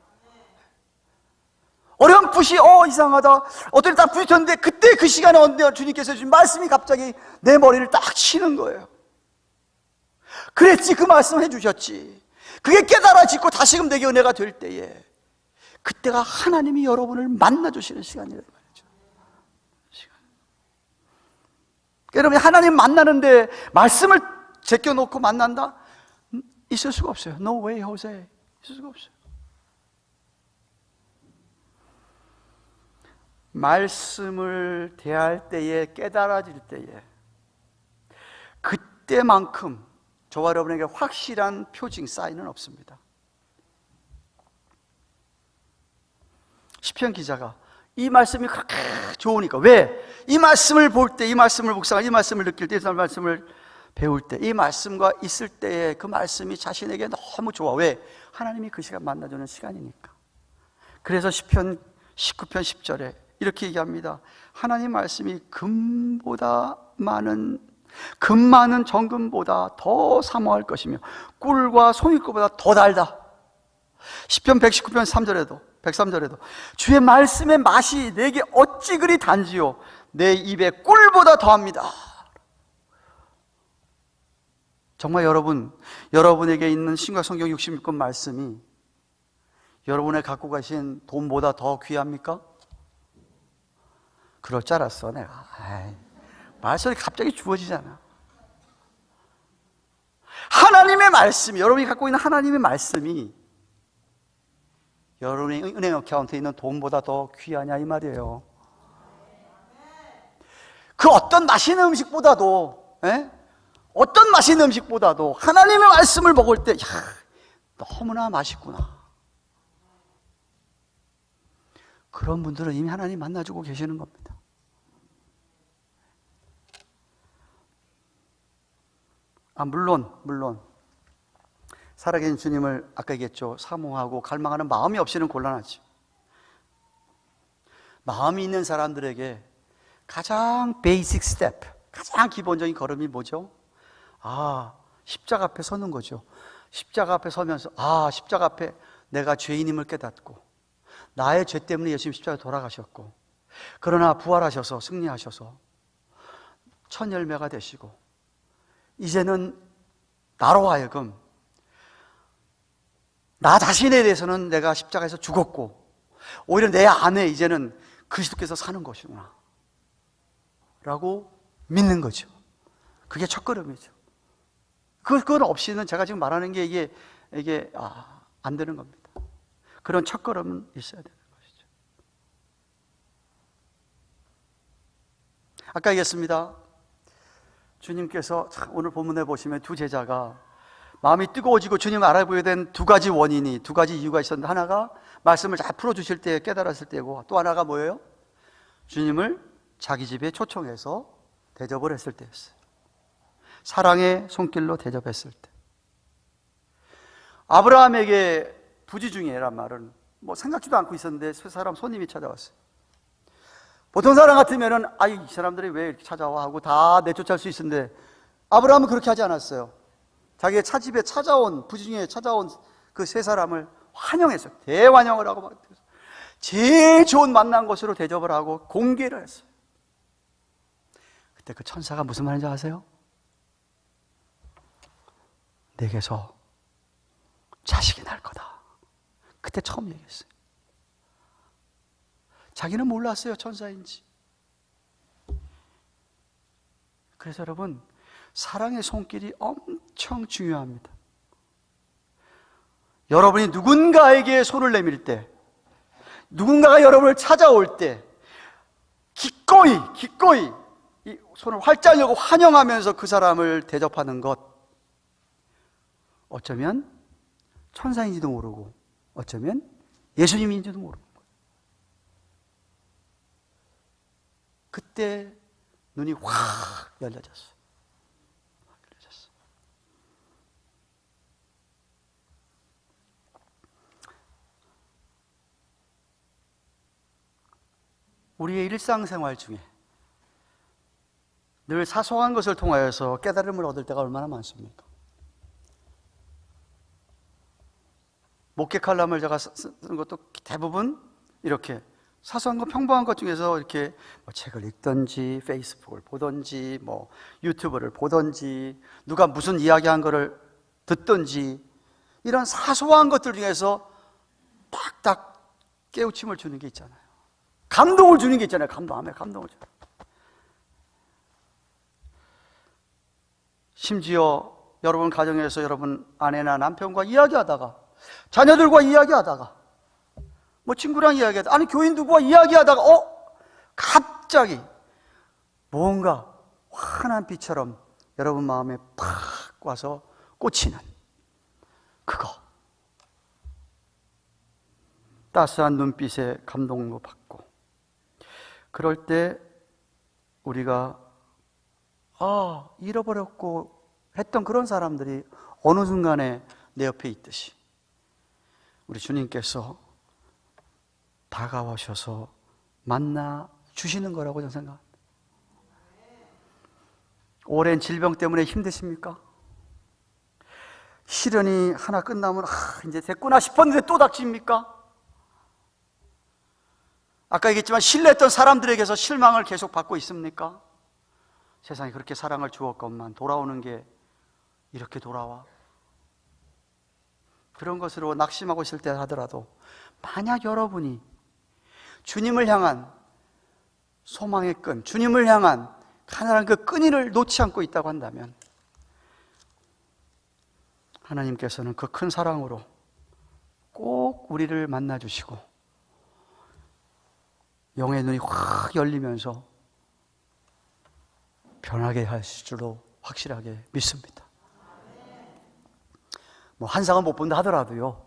어렴풋이 이상하다, 어떤 딱 부딪혔는데 그때 그 시간에 언제 주님께서 주신 말씀이 갑자기 내 머리를 딱 치는 거예요. 그랬지, 그 말씀 해주셨지. 그게 깨달아지고 다시금 내게 은혜가 될 때에 그때가 하나님이 여러분을 만나주시는 시간이란 말이죠. 여러분이 하나님 만나는데 말씀을 제껴놓고 만난다? 있을 수가 없어요. No way, Jose. 있을 수가 없어요. 말씀을 대할 때에, 깨달아질 때에, 그때만큼 저와 여러분에게 확실한 표징, 사인은 없습니다. 시편 기자가 이 말씀이 그렇게 좋으니까, 왜? 이 말씀을 볼 때, 이 말씀을 묵상할, 이 말씀을 느낄 때, 이 말씀을 배울 때, 이 말씀과 있을 때에 그 말씀이 자신에게 너무 좋아. 왜? 하나님이 그 시간 만나주는 시간이니까. 그래서 시편 19편 10절에 이렇게 얘기합니다. 하나님 말씀이 금 많은 정금보다 더 사모할 것이며 꿀과 송이꿀보다 더 달다. 시편 119편 103절에도 주의 말씀의 맛이 내게 어찌 그리 단지요 내 입에 꿀보다 더합니다. 정말 여러분에게 있는 신약 성경 66권 말씀이 여러분의 갖고 가신 돈보다 더 귀합니까? 그럴 줄 알았어 내가. 말씀이 갑자기 주어지잖아. 하나님의 말씀이, 여러분이 갖고 있는 하나님의 말씀이 여러분의 은행 어카운트에 있는 돈보다 더 귀하냐 이 말이에요. 그 어떤 맛있는 음식보다도, 어떤 맛있는 음식보다도 하나님의 말씀을 먹을 때 너무나 맛있구나. 그런 분들은 이미 하나님 만나주고 계시는 겁니다. 물론 살아계신 주님을 아까 얘기했죠. 사모하고 갈망하는 마음이 없이는 곤란하지. 마음이 있는 사람들에게 가장 베이직 스텝, 가장 기본적인 걸음이 뭐죠? 십자가 앞에 서는 거죠. 십자가 앞에 서면서 십자가 앞에 내가 죄인임을 깨닫고 나의 죄 때문에 예수님 십자가에 돌아가셨고 그러나 부활하셔서 승리하셔서 첫 열매가 되시고 이제는 나로 하여금 나 자신에 대해서는 내가 십자가에서 죽었고 오히려 내 안에 이제는 그리스도께서 사는 것이구나 라고 믿는 거죠. 그게 첫걸음이죠. 그건 없이는 제가 지금 말하는 게 이게 안 되는 겁니다. 그런 첫걸음은 있어야 되는 것이죠. 아까 얘기했습니다. 주님께서 참 오늘 본문에 보시면 두 제자가 마음이 뜨거워지고 주님을 알아보게 된 두 가지 원인이, 두 가지 이유가 있었는데, 하나가 말씀을 잘 풀어주실 때 깨달았을 때고, 또 하나가 뭐예요? 주님을 자기 집에 초청해서 대접을 했을 때였어요. 사랑의 손길로 대접했을 때. 아브라함에게 부지 중에란 말은 뭐 생각지도 않고 있었는데 세 사람 손님이 찾아왔어요. 보통 사람 같으면은 이 사람들이 왜 이렇게 찾아와 하고 다 내쫓을 수 있었는데, 아브라함은 그렇게 하지 않았어요. 자기의 차집에 찾아온, 부지 중에 찾아온 그 세 사람을 환영했어요. 대환영을 하고 막 제일 좋은 만난 것으로 대접을 하고 공개를 했어요. 그때 그 천사가 무슨 말인지 아세요? 내게서 자식이 날 거다. 그때 처음 얘기했어요. 자기는 몰랐어요, 천사인지. 그래서 여러분, 사랑의 손길이 엄청 중요합니다. 여러분이 누군가에게 손을 내밀 때, 누군가가 여러분을 찾아올 때 기꺼이 이 손을 활짝 열고 환영하면서 그 사람을 대접하는 것, 어쩌면 천사인지도 모르고 어쩌면 예수님인지도 모르고, 그때 눈이 확 열려졌어요. 우리의 일상생활 중에 늘 사소한 것을 통하여서 깨달음을 얻을 때가 얼마나 많습니까? 목회 칼럼을 제가 쓰는 것도 대부분 이렇게 사소한 것, 평범한 것 중에서 이렇게 뭐 책을 읽든지 페이스북을 보든지 뭐 유튜브를 보든지 누가 무슨 이야기한 거를 듣든지, 이런 사소한 것들 중에서 딱딱 깨우침을 주는 게 있잖아요. 감동을 주는 게 있잖아요. 감동을 줘요. 심지어 여러분 가정에서 여러분 아내나 남편과 이야기하다가, 자녀들과 이야기하다가, 뭐 친구랑 이야기하다가, 아니 교인 누구와 이야기하다가 갑자기 뭔가 환한 빛처럼 여러분 마음에 팍 와서 꽂히는 그거, 따스한 눈빛에 감동도 받고, 그럴 때 우리가 잃어버렸고 했던 그런 사람들이 어느 순간에 내 옆에 있듯이 우리 주님께서 다가오셔서 만나 주시는 거라고 저는 생각합니다. 오랜 질병 때문에 힘드십니까? 시련이 하나 끝나면 이제 됐구나 싶었는데 또 닥칩니까? 아까 얘기했지만 신뢰했던 사람들에게서 실망을 계속 받고 있습니까? 세상에 그렇게 사랑을 주었건만 돌아오는 게 이렇게 돌아와? 그런 것으로 낙심하고 있을 때 하더라도, 만약 여러분이 주님을 향한 소망의 끈, 주님을 향한 가난한 그 끈을 놓지 않고 있다고 한다면, 하나님께서는 그 큰 사랑으로 꼭 우리를 만나주시고 영의 눈이 확 열리면서 변하게 하실 줄로 확실하게 믿습니다. 뭐 환상은 못 본다 하더라도요,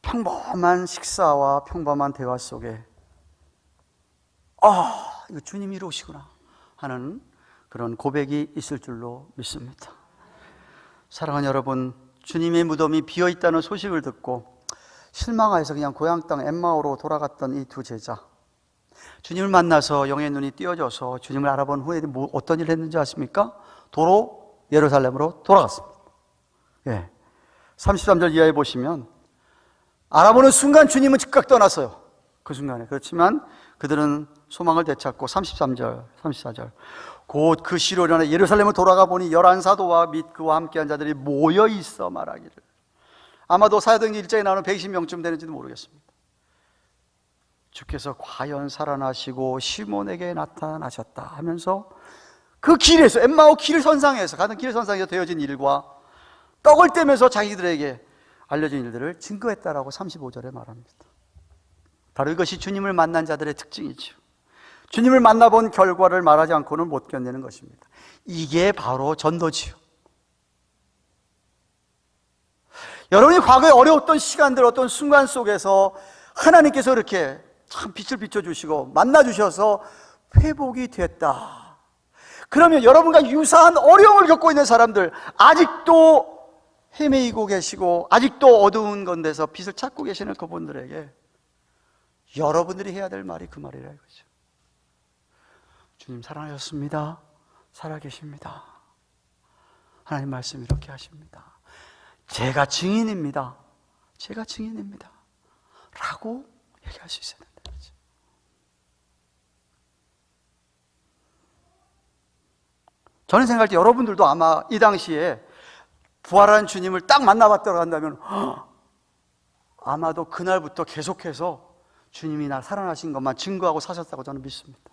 평범한 식사와 평범한 대화 속에 이거 주님이 이러시구나 하는 그런 고백이 있을 줄로 믿습니다. 사랑하는 여러분, 주님의 무덤이 비어있다는 소식을 듣고 실망하여서 그냥 고향 땅 엠마오로 돌아갔던 이 두 제자, 주님을 만나서 영의 눈이 띄어져서 주님을 알아본 후에 어떤 일을 했는지 아십니까? 도로 예루살렘으로 돌아갔습니다. 33절 이하에 보시면 알아보는 순간 주님은 즉각 떠났어요. 그 순간에. 그렇지만 그들은 소망을 되찾고 33절, 34절 곧 그 시로 일어나 예루살렘을 돌아가 보니 11사도와 및 그와 함께한 자들이 모여 있어 말하기를, 아마도 사도행전 1장에 나오는 120명쯤 되는지도 모르겠습니다. 주께서 과연 살아나시고 시몬에게 나타나셨다 하면서 그 길에서, 엠마오 길선상에서, 가는 길선상에서 되어진 일과 떡을 떼면서 자기들에게 알려진 일들을 증거했다라고 35절에 말합니다. 바로 이것이 주님을 만난 자들의 특징이죠. 주님을 만나본 결과를 말하지 않고는 못 견디는 것입니다. 이게 바로 전도지요. 여러분이 과거에 어려웠던 시간들, 어떤 순간 속에서 하나님께서 이렇게 참 빛을 비춰주시고 만나주셔서 회복이 됐다. 그러면 여러분과 유사한 어려움을 겪고 있는 사람들, 아직도 헤매이고 계시고 아직도 어두운 건데서 빛을 찾고 계시는 그분들에게 여러분들이 해야 될 말이 그 말이라 이거죠. 주님 살아나셨습니다. 살아계십니다. 하나님 말씀 이렇게 하십니다. 제가 증인입니다. 제가 증인입니다. 라고 얘기할 수 있어야 된다는 거죠. 저는 생각할 때 여러분들도 아마 이 당시에 부활한 주님을 딱 만나봤다고 한다면 아마도 그날부터 계속해서 주님이 나 살아나신 것만 증거하고 사셨다고 저는 믿습니다.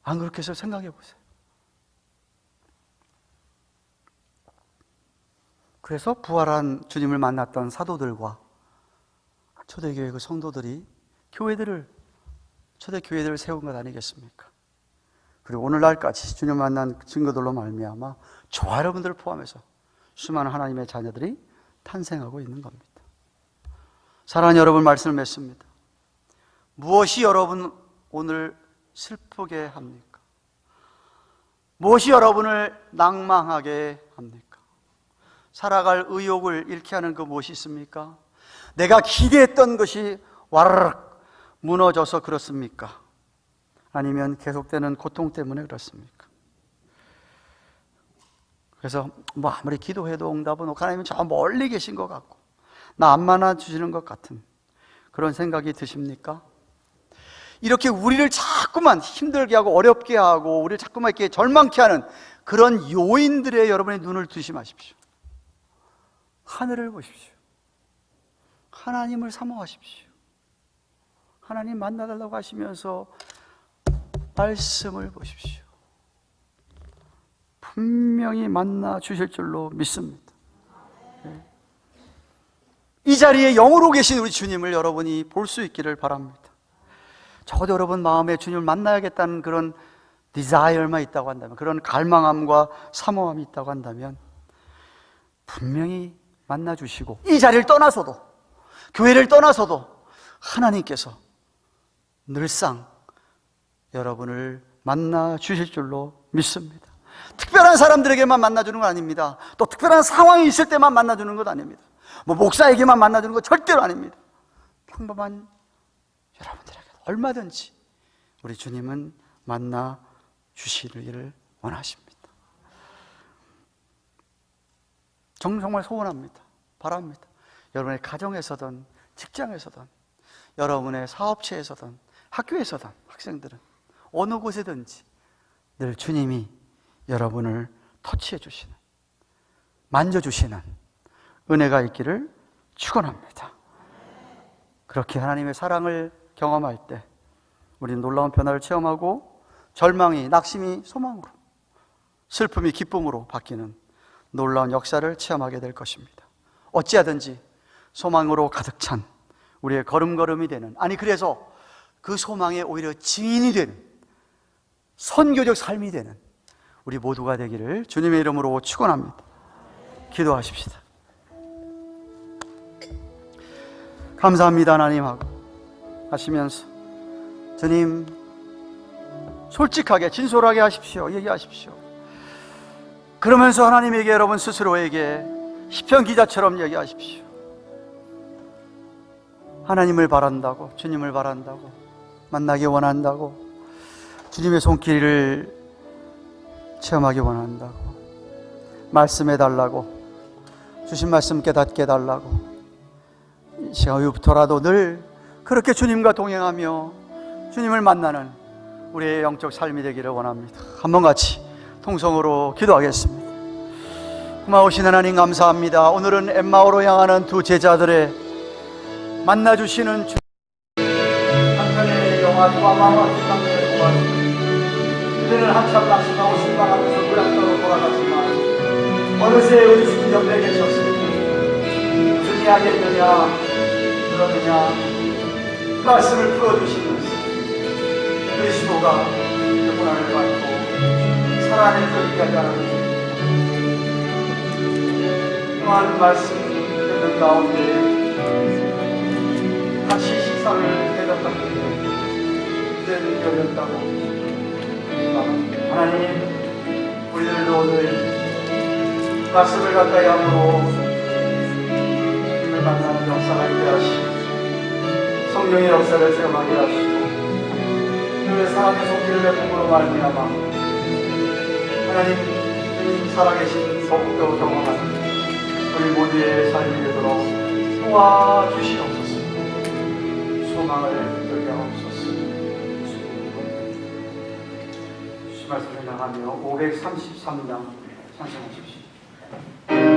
안 그렇게 해서 생각해 보세요. 그래서 부활한 주님을 만났던 사도들과 초대교회 그 성도들이 초대교회들을 세운 것 아니겠습니까? 그리고 오늘날까지 주님 만난 증거들로 말미암아 저와 여러분들을 포함해서 수많은 하나님의 자녀들이 탄생하고 있는 겁니다. 사랑하는 여러분, 말씀을 맺습니다. 무엇이 여러분 오늘 슬프게 합니까? 무엇이 여러분을 낭망하게 합니까? 살아갈 의욕을 잃게 하는 그 무엇이 있습니까? 내가 기대했던 것이 와르르 무너져서 그렇습니까? 아니면 계속되는 고통 때문에 그렇습니까? 그래서 아무리 기도해도 응답은 없고 하나님은 저 멀리 계신 것 같고 나 안 만나 주시는 것 같은 그런 생각이 드십니까? 이렇게 우리를 자꾸만 힘들게 하고 어렵게 하고 우리를 자꾸만 이렇게 절망케 하는 그런 요인들에 여러분의 눈을 두지 마십시오. 하늘을 보십시오. 하나님을 사모하십시오. 하나님 만나달라고 하시면서 말씀을 보십시오. 분명히 만나 주실 줄로 믿습니다. 이 자리에 영으로 계신 우리 주님을 여러분이 볼 수 있기를 바랍니다. 적어도 여러분 마음에 주님을 만나야겠다는 그런 디자이어만 있다고 한다면, 그런 갈망함과 사모함이 있다고 한다면 분명히 만나 주시고, 이 자리를 떠나서도, 교회를 떠나서도 하나님께서 늘상 여러분을 만나 주실 줄로 믿습니다. 특별한 사람들에게만 만나주는 건 아닙니다. 또 특별한 상황이 있을 때만 만나주는 것 아닙니다. 목사에게만 만나주는 거 절대로 아닙니다. 평범한 여러분들에게 얼마든지 우리 주님은 만나 주시기를 원하십니다. 정말 소원합니다. 바랍니다. 여러분의 가정에서든 직장에서든 여러분의 사업체에서든 학교에서든 학생들은 어느 곳에든지 늘 주님이 여러분을 터치해 주시는, 만져주시는 은혜가 있기를 축원합니다. 그렇게 하나님의 사랑을 경험할 때 우리는 놀라운 변화를 체험하고 절망이 낙심이 소망으로, 슬픔이 기쁨으로 바뀌는 놀라운 역사를 체험하게 될 것입니다. 어찌하든지 소망으로 가득 찬 우리의 걸음걸음이 되는, 아니 그래서 그 소망에 오히려 증인이 되는 선교적 삶이 되는 우리 모두가 되기를 주님의 이름으로 축원합니다. 기도하십시다. 감사합니다 하나님 하고 하시면서, 주님 솔직하게 진솔하게 하십시오. 얘기하십시오. 그러면서 하나님에게, 여러분 스스로에게 시편 기자처럼 얘기하십시오. 하나님을 바란다고, 주님을 바란다고, 만나기 원한다고, 주님의 손길을 체험하기 원한다고, 말씀해 달라고, 주신 말씀 깨닫게 해달라고, 이 시간 후부터라도 늘 그렇게 주님과 동행하며 주님을 만나는 우리의 영적 삶이 되기를 원합니다. 한번 같이 통성으로 기도하겠습니다. 고마우신 하나님 감사합니다. 오늘은 엠마오로 향하는 두 제자들의 만나주시는 주, 한편의 영화와 마음과 기상을 보았습니다. 그들은 한참 낙심하고 실망하면서 무락도로 돌아갔지만 어느새 우리 주님 옆에 계셨습니다. 무슨 이야기했느냐, 그러느냐 말씀을 풀어주시면서 우리 살아내서 있게 하자. 또한 말씀 듣는 가운데 같이 식사를 해줬다고 이제는 열렸다고. 하나님, 우리들도 오늘 말씀을 가까이 함으로 주님을 만나는 역사가 있게 하시고 성령의 역사를 체험하게 하시고 그 사랑의 손길을 베품으로 말미암아 하나님 주님 살아계신 더욱더 경험하는 우리 모두의 삶이 되도록 도와주시옵소서. 소망을 들게 하옵소서. 주신 말씀을 향하며 533장 찬송하십시오. 주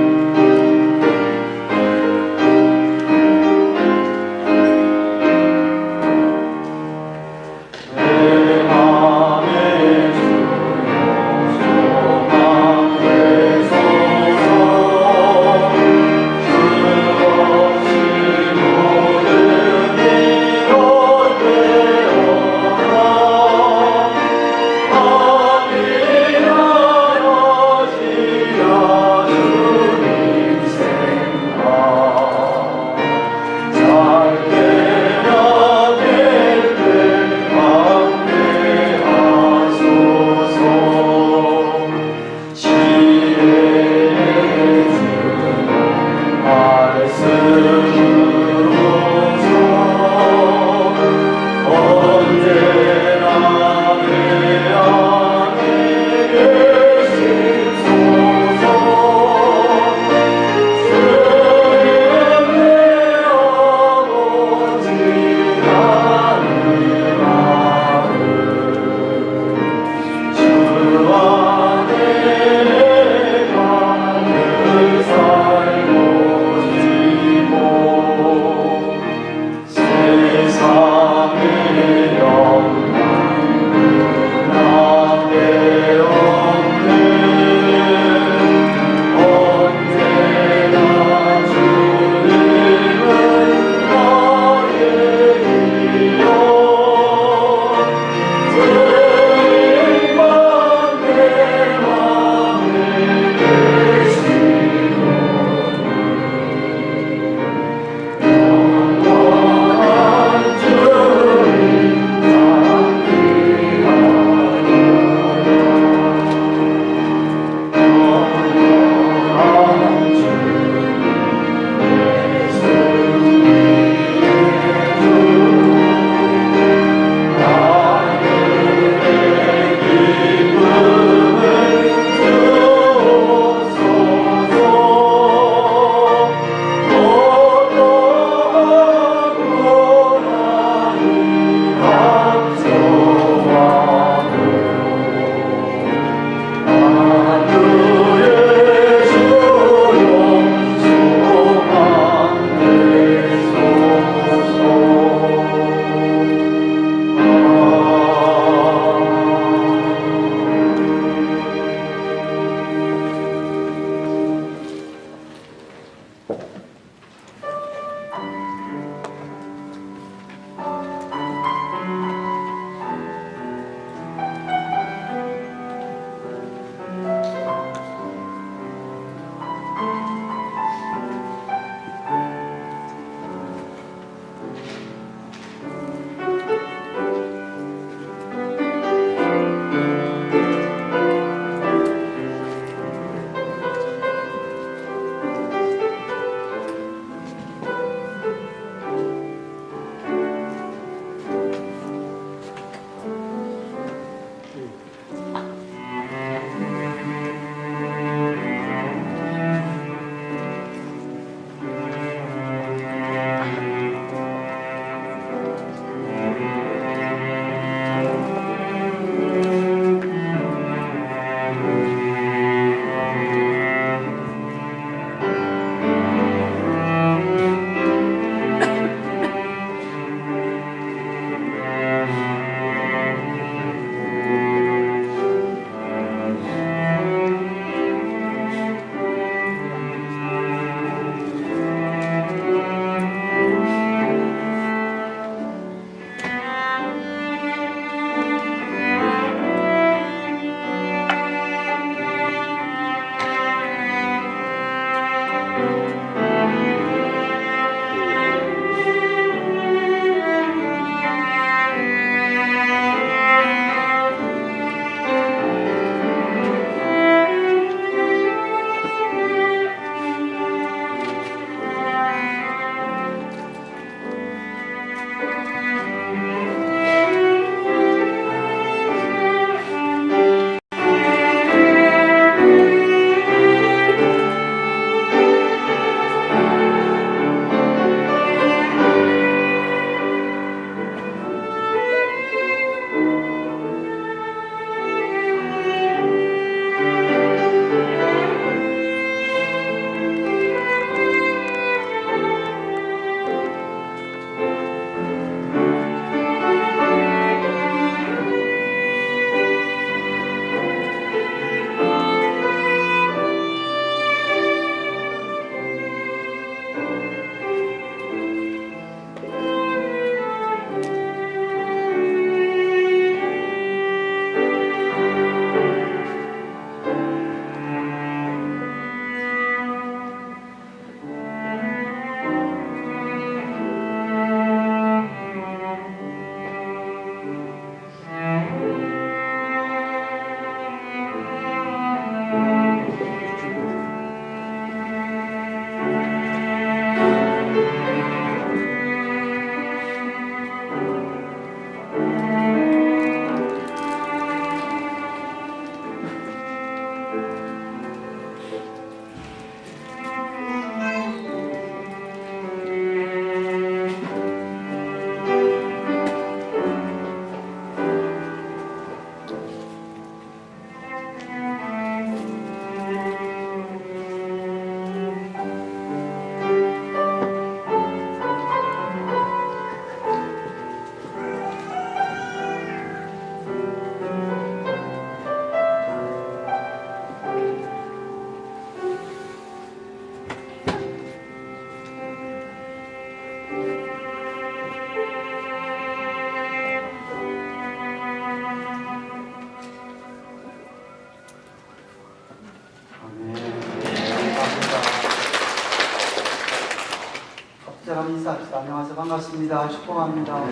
반갑습니다. 축복합니다.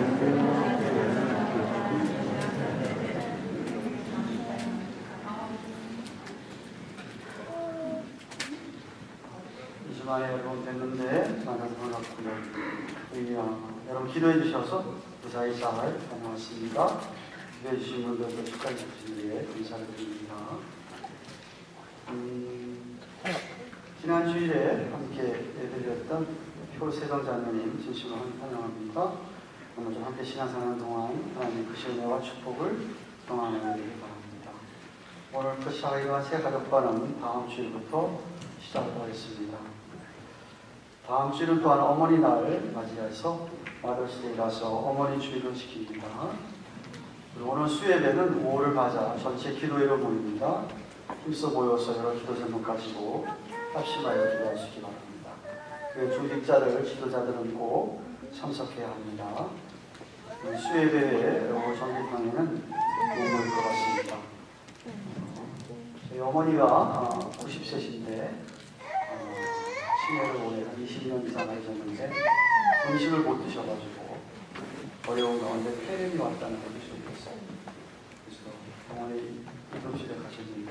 이 주말에 여러분 뵀는데 만나서 반갑고요. 우리 여러분 기도해 주셔서 무사히 잘 다녀왔습니다. 기도해 주신 분들도 축하해 주신 데 감사를 드립니다. 지난 주일에 함께 예배드렸던 효세정 자매님 진심으로 환영합니다. 오늘 좀 함께 신앙생활 동안 하나님의 그 은혜와 축복을 경험하시기 바랍니다. 오늘 그 시작하기와 새 가족과는 다음 주일부터 시작하겠습니다. 다음 주일은 또한 어머니날 맞이해서 마더스데이라서 어머니 주일을 지킵니다. 그리고 오늘 수예배는 5월을 맞아 전체 기도회로 모입니다. 힘써 모여서 여러 기도 제목 가지고 합심하여 기도하시기 바랍니다. 그 중직자들, 지도자들은 꼭 참석해야 합니다. 수예배의 정기탕에는 도움을 것 같습니다. 저희 어머니가 90세신데 치매를 올해 한 20년 이상 하셨는데 음식을 못 드셔가지고 어려운 가운데 폐렴이 왔다는 걸 주셨어요. 그래서 병원에 응급실에 가셨는데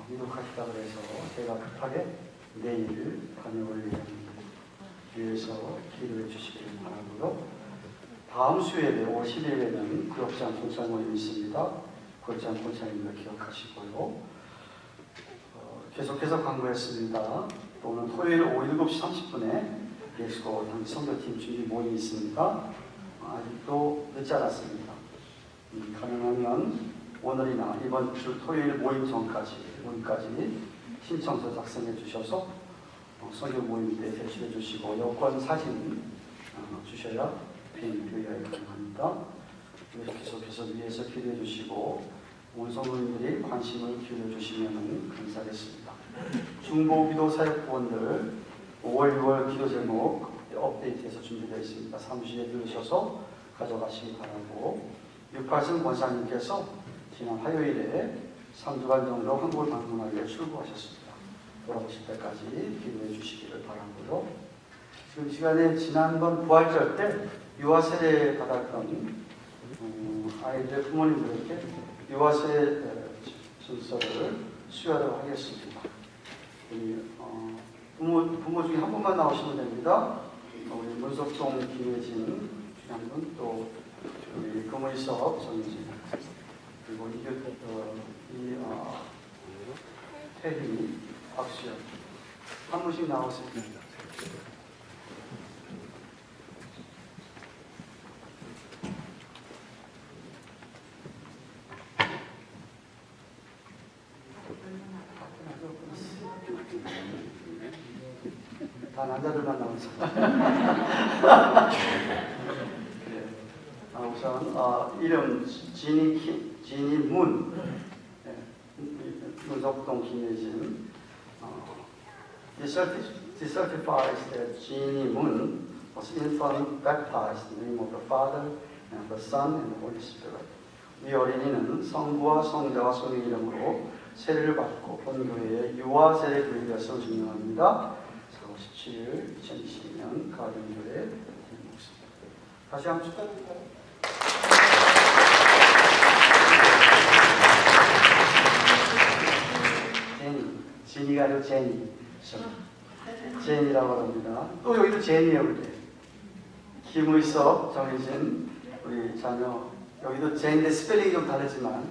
위독하시다 그래서 제가 급하게 내일 다녀올 예정입니다. 위해서 기도해 주시기를 바라고요. 다음 수요일에 5월 10일에는 구역장 공찰 모임이 있습니다. 구역장 공찰님을 기억하시고요. 계속해서 광고했습니다. 오늘 토요일 오후 7시 30분에 예수고 선교팀 준비 모임이 있습니다. 아직도 늦지 않았습니다. 가능하면 오늘이나 이번 주 토요일 모임까지 신청서 작성해 주셔서 선교 모임 때 제출해 주시고 여권 사진 주셔야 비행기 교회가 가능합니다. 계속해서 위에서 기도해 주시고 온 성도님들이 관심을 기울여 주시면 감사하겠습니다. 중보기도 사역부원들 5월 6월 기도 제목 업데이트해서 준비되어 있습니다. 사무실에 들으셔서 가져가시기 바라고 683 권사님께서 지난 화요일에 3주간 정도 한국을 방문하기 위해 출국하셨습니다. 돌아오실 때까지 기도해 주시기를 바라고요. 지금 시간에 지난번 부활절 때 유아 세례 받았던 아이들의 부모님들에게 유아 세례 순서를 수여하도록 하겠습니다. 우리 부모 중에 한 분만 나오시면 됩니다. 우리 문석동, 김혜진 한 분, 또 우리 금의섭, 정진, 그리고 태희, 박수현 한 분씩 나오세요. 다 남자들만 나오세요. 우선 이름 지니 문, 문석동 김예진. Certifies that Jeannie Moon was infant baptized in the name of the Father and the Son and the Holy Spirit. 이 어린이는 성부와 성자와 성의 이름으로 세례를 받고 본교회의 유아 세례 교육에서 증명합니다. 4월 17일 2022년 가정교회 목사입니다. 다시 한번 축하드립니다. 제니가 아니고 제니라고 합니다. 또 여기도 제니예요. 그때 김의석, 정혜진 우리 자녀 여기도 제니인데 스펠링이 좀 다르지만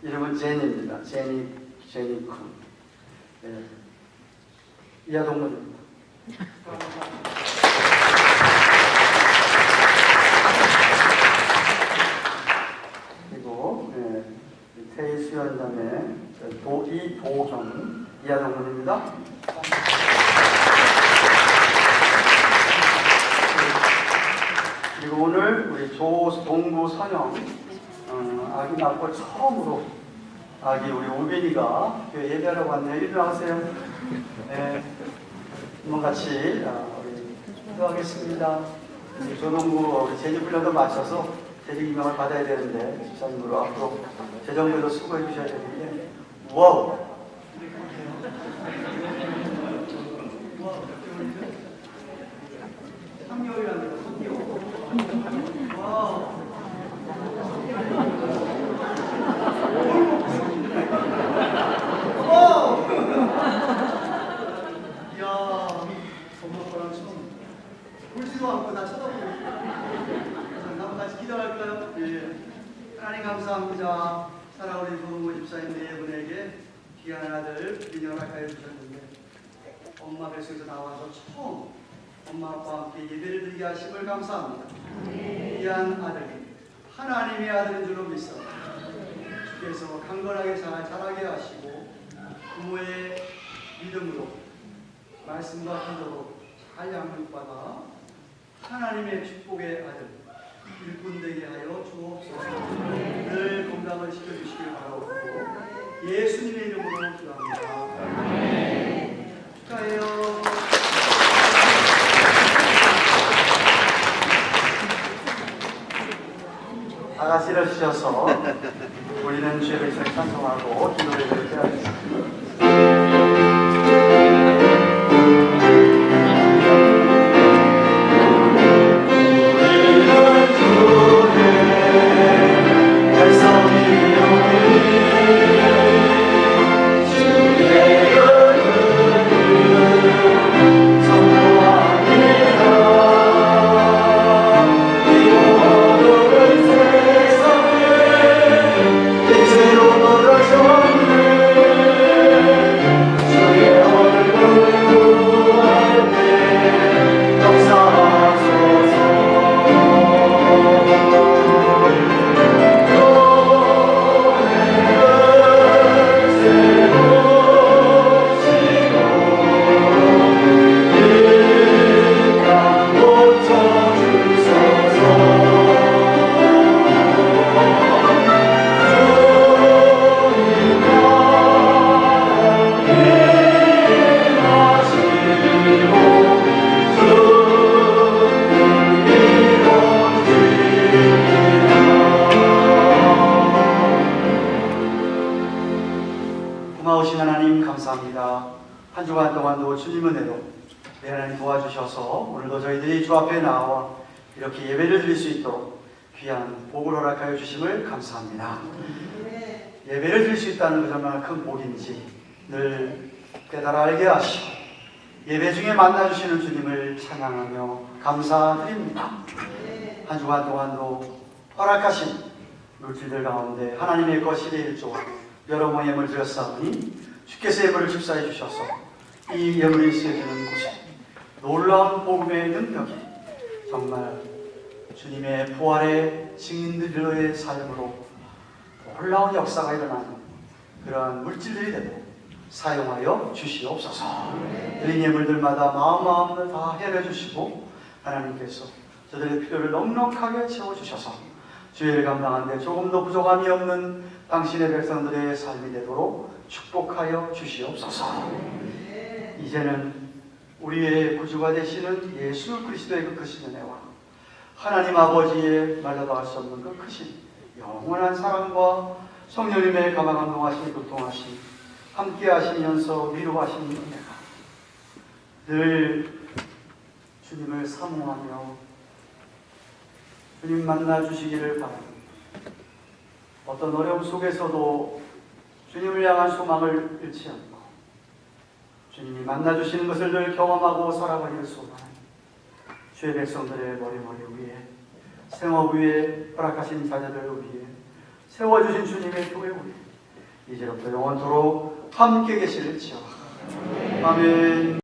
이름은 제니입니다. 제니쿤. 네. 이하동문입니다. 그리고 태수연담의 이도경 이하동문입니다. 그리고 오늘 우리 조동구 선영 아기 낳고 처음으로 아기 우리 오빈이가 교회 예배하러 왔네요. 일어나세요. 네, 한번 같이 우리 기도하겠습니다. 조동구 우리 재직훈련도 마쳐서 재직 임명을 받아야 되는데 집사님으로 앞으로 재정비도 수고해 주셔야 되는데 와우. 3개월이랍니다. 3개월. 와. 이야, 엄마랑 처음 울지도 않고 나 쳐다보고 한번 같이 기도할까요? 예. 하나님 감사합니다. 사랑하는 조동호 집사님 네 분에게 귀한 아들 민현 허락하여 주셨는데 엄마 뱃속에서 나와서 처음 엄마 아빠와 함께 예배를 드리게 하심을 감사합니다. 귀한 아들 하나님의 아들인 줄로 믿습니다. 주께서 강건하게 잘 자라게 하시고 부모의 믿음으로 말씀과 기도로 잘 양육받아 하나님의 축복의 아들 일꾼 되게 하여 주옵소서. 늘 건강을 지켜주시길 바라고 예수님의 이름으로 기도합니다. 축하해요. 다 같이 일어서셔서 우리는 주의 백성을 찬송하고 기도를 해야겠습니다. 고마우신 하나님 감사합니다. 한 주간 동안도 주님 은혜로 내 하나님 도와주셔서 오늘도 저희들이 주 앞에 나와 이렇게 예배를 드릴 수 있도록 귀한 복을 허락하여 주심을 감사합니다. 예배를 드릴 수 있다는 것이 얼마나 큰 복인지 늘 깨달아 알게 하시고 예배 중에 만나주시는 주님을 찬양하며 감사드립니다. 한 주간 동안도 허락하신 물질들 가운데 하나님의 것이 일조와 여러 모의 예물 드렸사오니 주께서 예물을 축사해 주셔서 이 예물이 쓰여지는 곳에 놀라운 복음의 능력이 정말 주님의 부활의 증인들의 삶으로 놀라운 역사가 일어나는 그러한 물질들이 되고 사용하여 주시옵소서. 드린 예물들마다 마음을 다 해내주시고 하나님께서 저들의 필요를 넉넉하게 채워주셔서 주의를 감당하는데 조금도 부족함이 없는 당신의 백성들의 삶이 되도록 축복하여 주시옵소서. 이제는 우리의 구주가 되시는 예수 그리스도의 그 크신 은혜와 하나님 아버지의 말로도 할 수 없는 그 크신 영원한 사랑과 성령님의 감화감동하심 교통하심 함께 하시면서 위로하시는 은혜가 늘 주님을 사모하며 주님 만나 주시기를 바랍니다. 어떤 어려움 속에서도 주님을 향한 소망을 잃지 않고 주님이 만나 주시는 것을 늘 경험하고 살아가기를 소망하는 주의 백성들의 머리머리 위에 생업 위에 허락하신 자녀들 위에 세워주신 주님의 교회 위에 이제부터 영원토록 함께 계실지어다. 아멘.